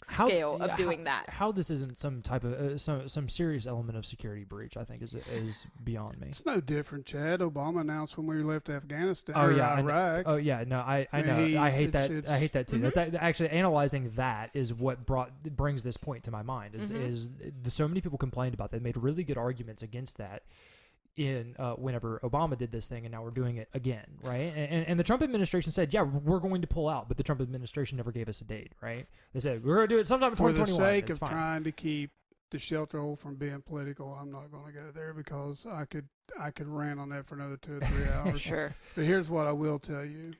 scale of doing that. How this isn't some type of some serious element of security breach, I think, is beyond me. It's no different, Chad. Obama announced when we left Afghanistan Oh or yeah, Iraq. I know. I hate that. I hate that too. Mhm. That's actually analyzing that is what brings this point to my mind. Is so many people complained about that, made really good arguments against that. In whenever Obama did this thing, and now we're doing it again, right? And the Trump administration said, yeah, we're going to pull out, but the Trump administration never gave us a date, right? They said we're going to do it sometime in For 2021. the sake It's of fine. trying to keep the shelter hole from being political, I'm not going to go there because I could rant on that for another 2 or 3 hours. Sure. But here's what I will tell you.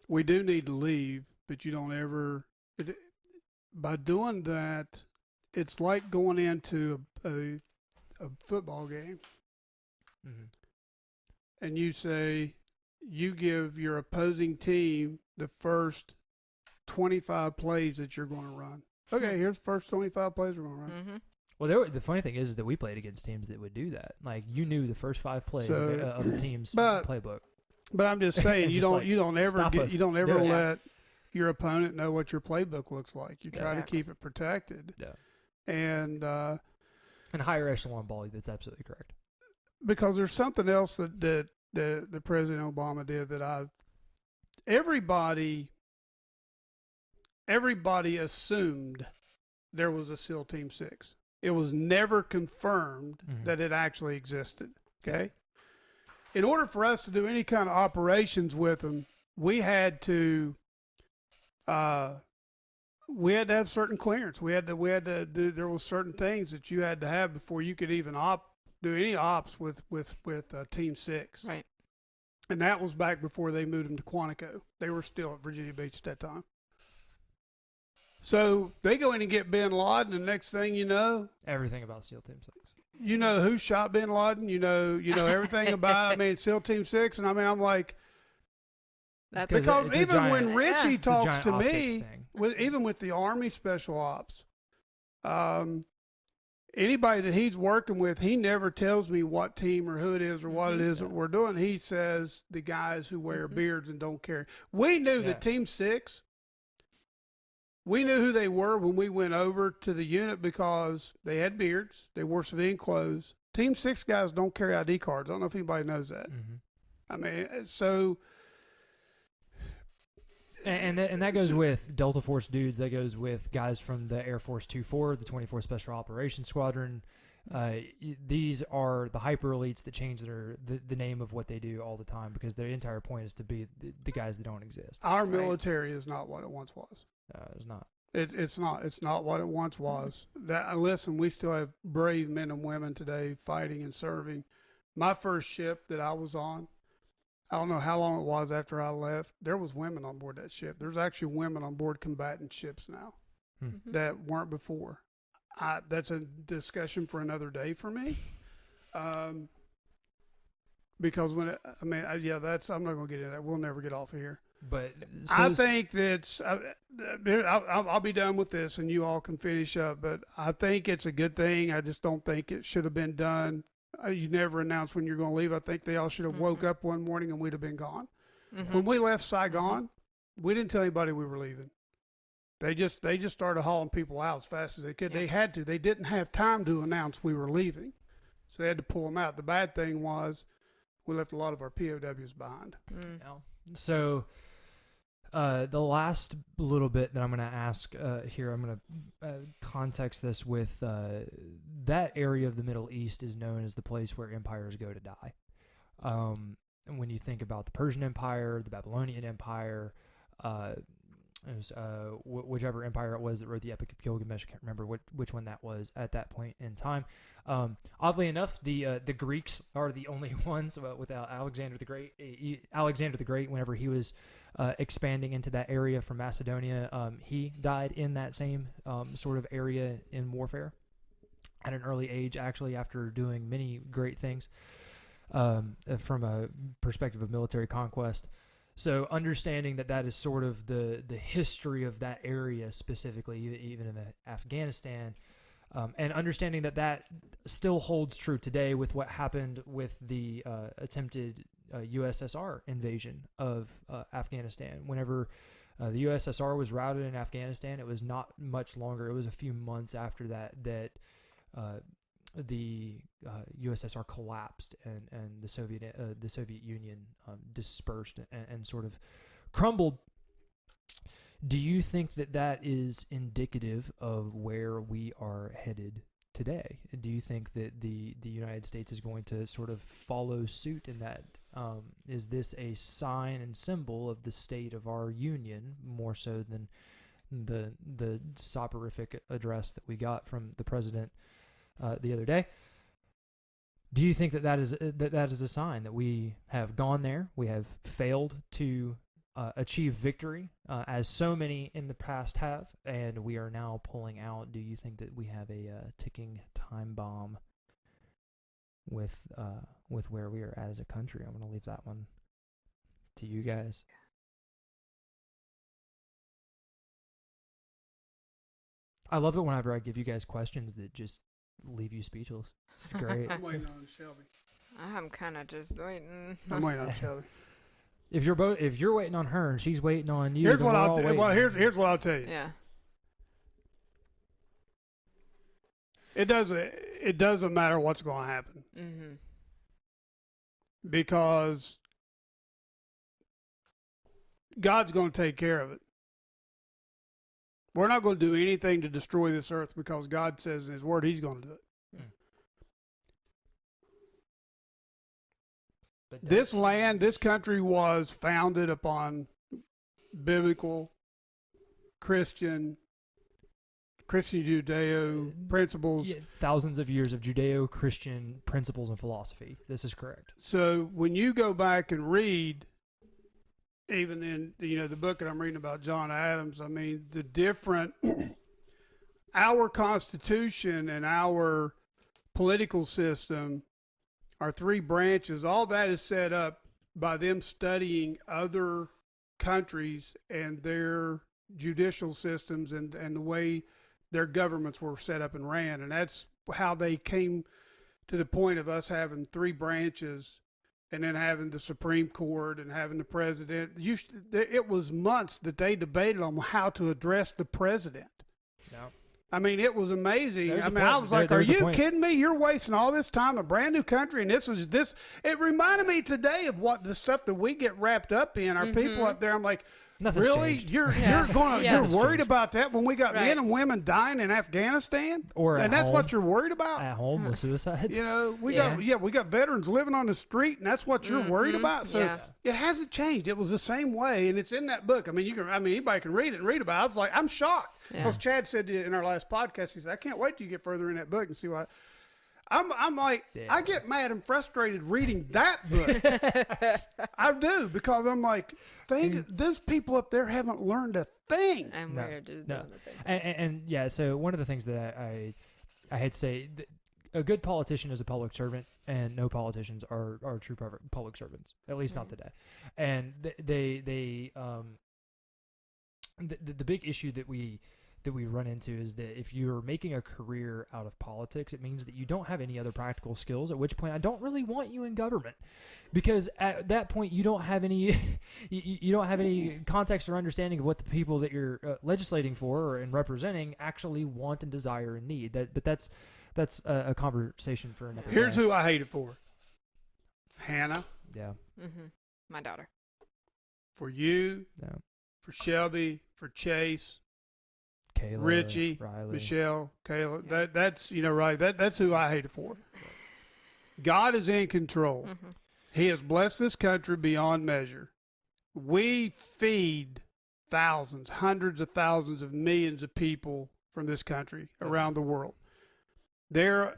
We do need to leave, but you don't ever. By doing that, it's like going into a football game, and you say you give your opposing team the first 25 plays that you're going to run. Okay, here's the first 25 plays we're going to run. Mm-hmm. Well, the funny thing is that we played against teams that would do that. Like you knew the first 5 plays of the team's playbook. But I'm just saying, you don't ever Yeah. let your opponent know what your playbook looks like. You try to Exactly. keep it protected. Yeah. And higher echelon ball, that's absolutely correct. because there's something else that the President Obama did that everybody assumed there was a SEAL Team 6. It was never confirmed that it actually existed. Okay. In order for us to do any kind of operations with them, we had to have certain clearance. We had to do. There was certain things that you had to have before you could even do any ops with Team 6. Right. And that was back before they moved them to Quantico. They were still at Virginia Beach at that time. So they go in and get Bin Laden, and the next thing you know, Everything about SEAL Team 6. you know who shot Bin Laden. You know everything about. I mean, SEAL Team 6, and I mean, I'm like, That's because it's a even giant- when Richie It's a talks giant to optics me, thing. even with the Army Special Ops, anybody that he's working with, he never tells me what team or who it is or what it is that we're doing. He says the guys who wear beards and don't carry. We knew that Team 6, we knew who they were when we went over to the unit because they had beards. They wore civilian clothes. Team 6 guys don't carry ID cards. I don't know if anybody knows that. I mean, so... And that goes with Delta Force dudes. That goes with guys from the Air Force 2-4, the 24th Special Operations Squadron. These are the hyper elites that change the name of what they do all the time because their entire point is to be the guys that don't exist. Our military is not what it once was. It's not. It's not. It's not what it once was. Listen, we still have brave men and women today fighting and serving. My first ship that I was on, I don't know how long it was after I left, there was women on board that ship. There's actually women on board combatant ships now that weren't before. That's a discussion for another day for me. Because I'm not going to get into that. We'll never get off of here. But I think that's. I'll be done with this, and you all can finish up. But I think it's a good thing. I just don't think it should have been done. You never announce when you're going to leave. I think they all should have woke up one morning and we'd have been gone. When we left Saigon, we didn't tell anybody we were leaving. They just started hauling people out as fast as they could. They had to. They didn't have time to announce we were leaving, so they had to pull them out. The bad thing was we left a lot of our POWs behind. So the last little bit that I'm going to ask here, I'm going to context this with that area of the Middle East is known as the place where empires go to die. And when you think about the Persian Empire, the Babylonian Empire, whichever empire it was that wrote the Epic of Gilgamesh, I can't remember which one that was at that point in time. Oddly enough, the Greeks are the only ones without Alexander the Great. Alexander the Great, whenever he was expanding into that area from Macedonia, he died in that same sort of area in warfare at an early age, actually, after doing many great things from a perspective of military conquest. So understanding that that is sort of the history of that area specifically, even in Afghanistan, and understanding that that still holds true today with what happened with the attempted USSR invasion of Afghanistan. Whenever the USSR was routed in Afghanistan, it was not much longer. It was a few months after that the USSR collapsed and the Soviet Union dispersed and sort of crumbled. Do you think that that is indicative of where we are headed today? Do you think that the United States is going to sort of follow suit in that? Is this a sign and symbol of the state of our union more so than the soporific address that we got from the president the other day? Do you think that is a sign that we have gone there, we have failed to achieve victory, as so many in the past have, and we are now pulling out? Do you think that we have a ticking time bomb with where we are at as a country? I'm going to leave that one to you guys. I love it whenever I give you guys questions that just leave you speechless. It's great. I'm waiting on Shelby. I'm kind of just waiting. I'm waiting on Shelby. If you're waiting on her and she's waiting on you, Here's then what we're I'll all do. waiting. Well, here's what I'll tell you. Yeah. It doesn't matter what's going to happen, Mm-hmm. because God's going to take care of it. We're not going to do anything to destroy this earth, because God says in His Word He's going to do it. But This land, this country was founded upon biblical, Christian Judeo principles. yeah, thousands of years of Judeo-Christian principles and philosophy. This is correct. So when you go back and read, even in the book that I'm reading about John Adams, I mean, the different our Constitution and our political system, our three branches, all that is set up by them studying other countries and their judicial systems and the way their governments were set up and ran. And that's how they came to the point of us having three branches and then having the Supreme Court and having the president. It was months that they debated on how to address the president. No. I mean, it was amazing. There's I a mean, point. I was like, There's are a you point. kidding me? You're wasting all this time, a brand new country, and this. It reminded me today of what the stuff that we get wrapped up in. Our people up there, I'm like, Nothing's really? changed. You're Yeah. going Yeah. you're Nothing's worried changed. about that when we got Right. men and women dying in Afghanistan? Or and at that's home. what you're worried about? At home with suicides. We Yeah. got veterans living on the street, and that's what you're worried about. So Yeah. it hasn't changed. It was the same way, and it's in that book. I mean, anybody can read it and read about it. I was like, I'm shocked. Yeah. Because Chad said in our last podcast, he said, I can't wait till you get further in that book and see why. I'm like, Yeah. I get mad and frustrated reading that book. I do, because I'm like, those people up there haven't learned a thing. And No, we're just no. doing the same. And yeah, so one of the things that I had to say, a good politician is a public servant, and no politicians are true public servants, at least not today. And the big issue that we run into is that if you're making a career out of politics, it means that you don't have any other practical skills, at which point I don't really want you in government, because at that point you don't have any you don't have any context or understanding of what the people that you're legislating for and representing actually want and desire and need. But that's a conversation for another Here's day. who I hate it for. Hannah, Yeah. Mm-hmm. My daughter. for you, No. for Shelby, for Chase, Kayla, Richie, Riley. Michelle, Kayla. That's right. That's who I hate it for. God is in control. Mm-hmm. He has blessed this country beyond measure. We feed thousands, hundreds of thousands of millions of people from this country around the world. There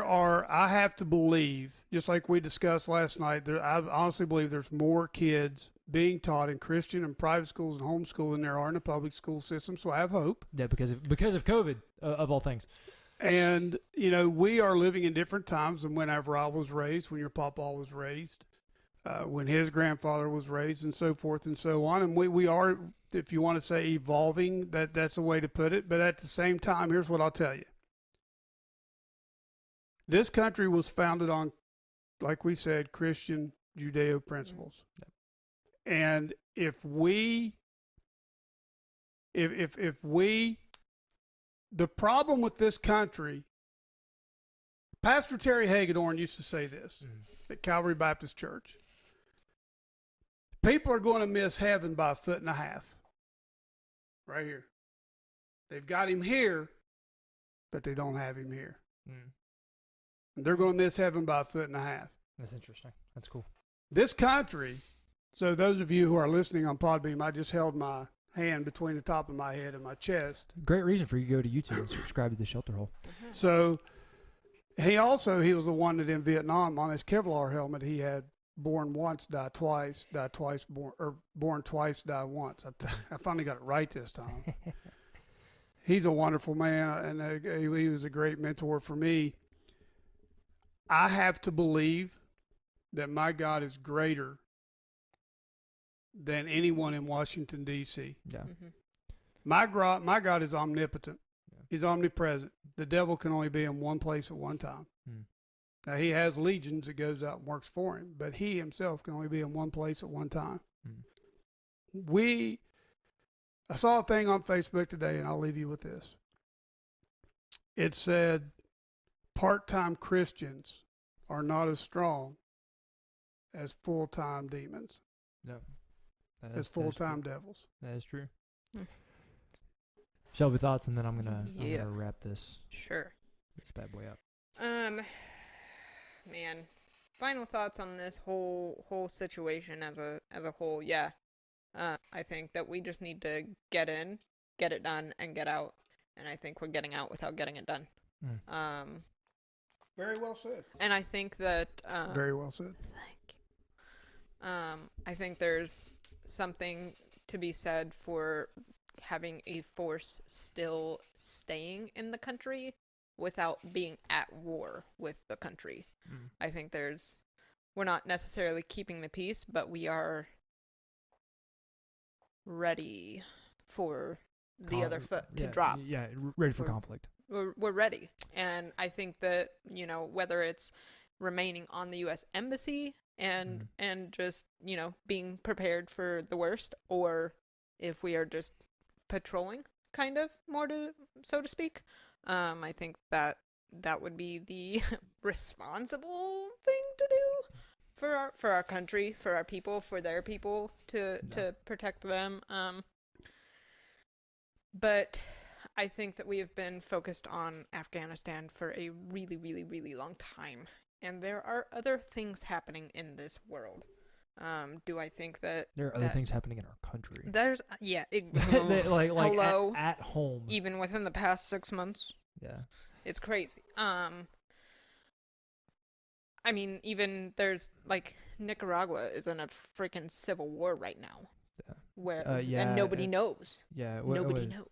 are, I have to believe, just like we discussed last night, I honestly believe there's more kids being taught in Christian and private schools and homeschool than there are in the public school system. So I have hope. Yeah, because of COVID, of all things. And, we are living in different times than whenever I was raised, when your papa was raised. when his grandfather was raised, and so forth and so on. And we are, if you want to say evolving, that's a way to put it. But at the same time, here's what I'll tell you. This country was founded on, like we said, Christian Judeo principles. And if we, the problem with this country, Pastor Terry Hagedorn used to say this at Calvary Baptist Church. People are going to miss heaven by 1.5 feet. Right here. They've got him here, but they don't have him here. And they're going to miss heaven by 1.5 feet. That's interesting. That's cool. This country, so those of you who are listening on Podbeam, I just held my hand between the top of my head and my chest. Great reason for you to go to YouTube and subscribe to the Shelter Hole. So he was the one that in Vietnam on his Kevlar helmet he had born once, die twice, born twice, die once. I finally got it right this time. He's a wonderful man, and he was a great mentor for me. I have to believe that my God is greater than anyone in Washington, D.C. Yeah. My God is omnipotent. Yeah. He's omnipresent. The devil can only be in one place at one time. Now, he has legions that goes out and works for him, but he himself can only be in one place at one time. I saw a thing on Facebook today, and I'll leave you with this. It said, part-time Christians are not as strong as full-time demons. No. As full-time devils. That is true. Shelby, thoughts, and then I'm gonna wrap this bad boy up. Man, final thoughts on this whole situation as a whole. Yeah, I think that we just need to get in, get it done, and get out. And I think we're getting out without getting it done. Very well said. And I think that very well said. Thank you. I think there's something to be said for having a force still staying in the country without being at war with the country. I think we're not necessarily keeping the peace, but we are ready for the other foot to drop. Yeah, ready for conflict. We're ready. And I think that, whether it's remaining on the U.S. Embassy and just, being prepared for the worst, or if we are just patrolling, kind of, so to speak, I think that would be the responsible thing to do for our country, for our people, for their people, to protect them. But I think that we have been focused on Afghanistan for a really, really, really long time. And there are other things happening in this world. Do I think that there are other things happening in our country? There's like hello, at home, even within the past 6 months. Yeah, it's crazy. I mean, even there's Nicaragua is in a freaking civil war right now. Yeah. Where and nobody knows. Yeah, nobody knows.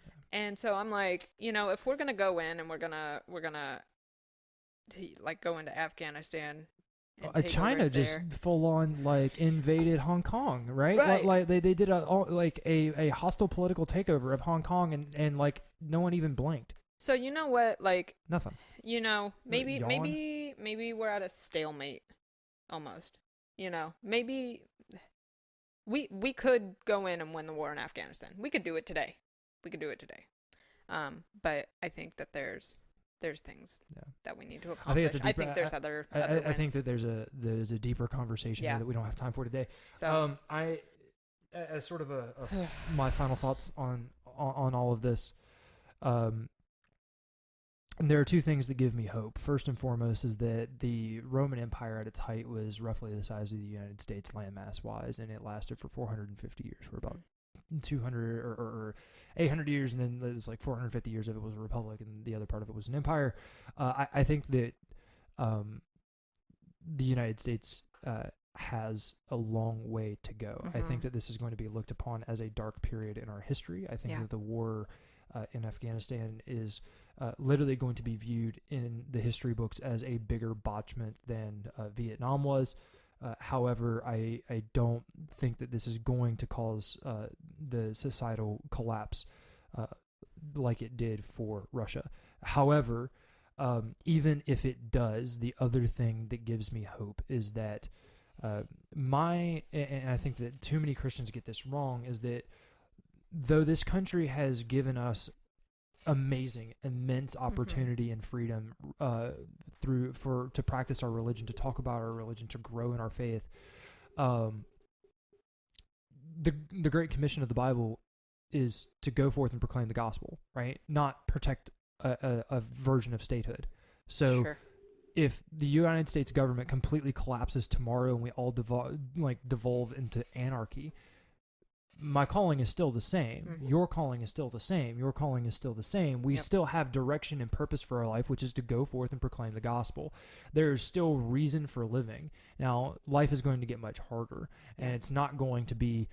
Yeah. And so I'm like, if we're gonna go in and we're gonna go into Afghanistan. China just full on invaded Hong Kong, right? Right. Like they did a hostile political takeover of Hong Kong, and no one even blinked. So you know what, nothing. Maybe we're at a stalemate, almost. Maybe we could go in and win the war in Afghanistan. We could do it today. But I think that there's things that we need to accomplish. I think there's other I think that there's a deeper conversation there that we don't have time for today. So I, as sort of my final thoughts on all of this, there are two things that give me hope. First and foremost is that the Roman Empire at its height was roughly the size of the United States landmass wise, and it lasted for 450 years. We're about 200 or 800 years, and then there's 450 years of it was a republic, and the other part of it was an empire. I think that the United States has a long way to go. I think that this is going to be looked upon as a dark period in our history. I think that the war in Afghanistan is literally going to be viewed in the history books as a bigger botchment than Vietnam was. However, I don't think that this is going to cause the societal collapse like it did for Russia. However, even if it does, the other thing that gives me hope is that and I think that too many Christians get this wrong, is that though this country has given us amazing, immense opportunity and freedom to practice our religion, to talk about our religion, to grow in our faith, the Great Commission of the Bible is to go forth and proclaim the gospel, right? Not protect a version of statehood. So Sure. if the United States government completely collapses tomorrow and we all devolve into anarchy, my calling is still the same. Your calling is still the same. Your calling is still the same. We still have direction and purpose for our life, which is to go forth and proclaim the gospel. There is still reason for living. Now, life is going to get much harder, and it's not going to be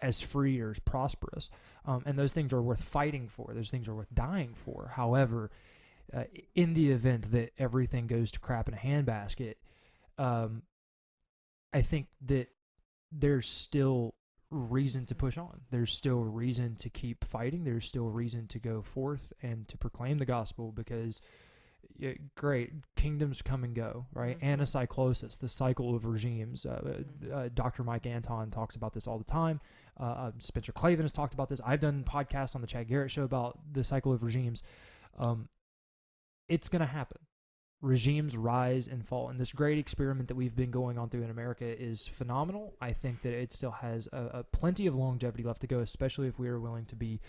as free or as prosperous. And those things are worth fighting for. Those things are worth dying for. However, in the event that everything goes to crap in a handbasket, I think that there's still reason to push on. There's still reason to keep fighting. There's still reason to go forth and to proclaim the gospel, because great kingdoms come and go, right? Anacyclosis, the cycle of regimes. Dr. Mike Anton talks about this all the time. Spencer Clavin has talked about this. I've done podcasts on the Chad Garrett show about the cycle of regimes. It's going to happen. Regimes rise and fall. And this great experiment that we've been going on through in America is phenomenal. I think that it still has a plenty of longevity left to go, especially if we are willing to be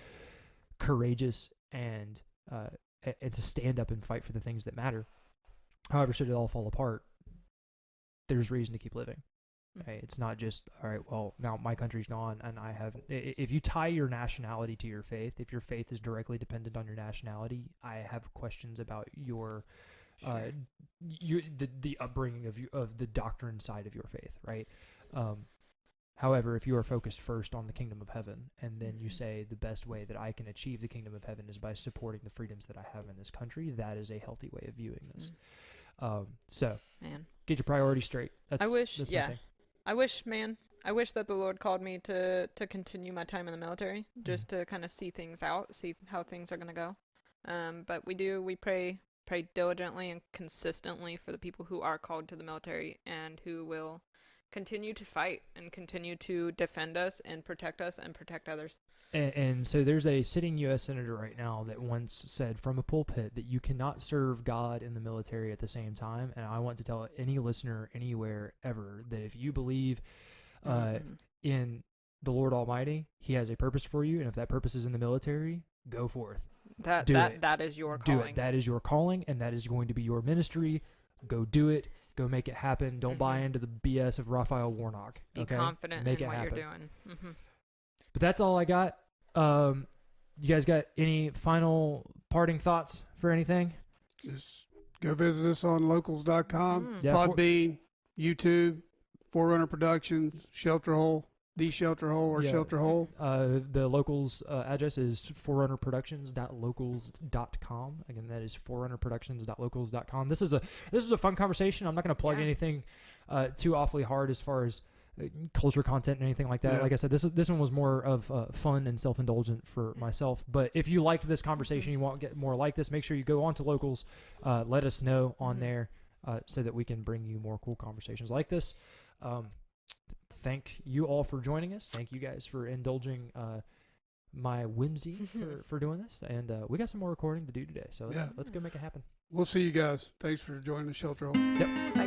courageous and to stand up and fight for the things that matter. However, should it all fall apart, there's reason to keep living. Okay? It's not just, all right, well, now my country's gone and I have... If you tie your nationality to your faith, if your faith is directly dependent on your nationality, I have questions about your... the upbringing of the doctrine side of your faith, right? However, if you are focused first on the kingdom of heaven, and then you say the best way that I can achieve the kingdom of heaven is by supporting the freedoms that I have in this country, that is a healthy way of viewing this. So, Man, get your priorities straight. That's my thing. I wish that the Lord called me to continue my time in the military, just to kind of see things out, see how things are going to go. But we pray diligently and consistently for the people who are called to the military and who will continue to fight and continue to defend us and protect others. And so there's a sitting U.S. Senator right now that once said from a pulpit that you cannot serve God in the military at the same time. And I want to tell any listener anywhere ever that if you believe in the Lord Almighty, He has a purpose for you. And if that purpose is in the military, go forth. That is your calling. Do it. That is your calling, and that is going to be your ministry. Go do it. Go make it happen. Don't buy into the BS of Raphael Warnock. Be confident in what you're doing. But that's all I got. You guys got any final parting thoughts for anything? Just go visit us on locals.com, Yeah, Podbean, YouTube, Forerunner Productions, Shelter Hole, The Shelter Hole, or Shelter Hole. The Locals address is forerunnerproductions.locals.com. Again, that is forerunnerproductions.locals.com. This is a fun conversation. I'm not going to plug anything too awfully hard as far as culture content and anything like that. Yeah. Like I said, this one was more of fun and self-indulgent for myself. But if you liked this conversation, you want to get more like this, make sure you go on to Locals. Let us know on there so that we can bring you more cool conversations like this. Thank you all for joining us. Thank you guys for indulging my whimsy for doing this. And we got some more recording to do today. So let's go make it happen. We'll see you guys. Thanks for joining the Shelter Hole. Yep. Bye.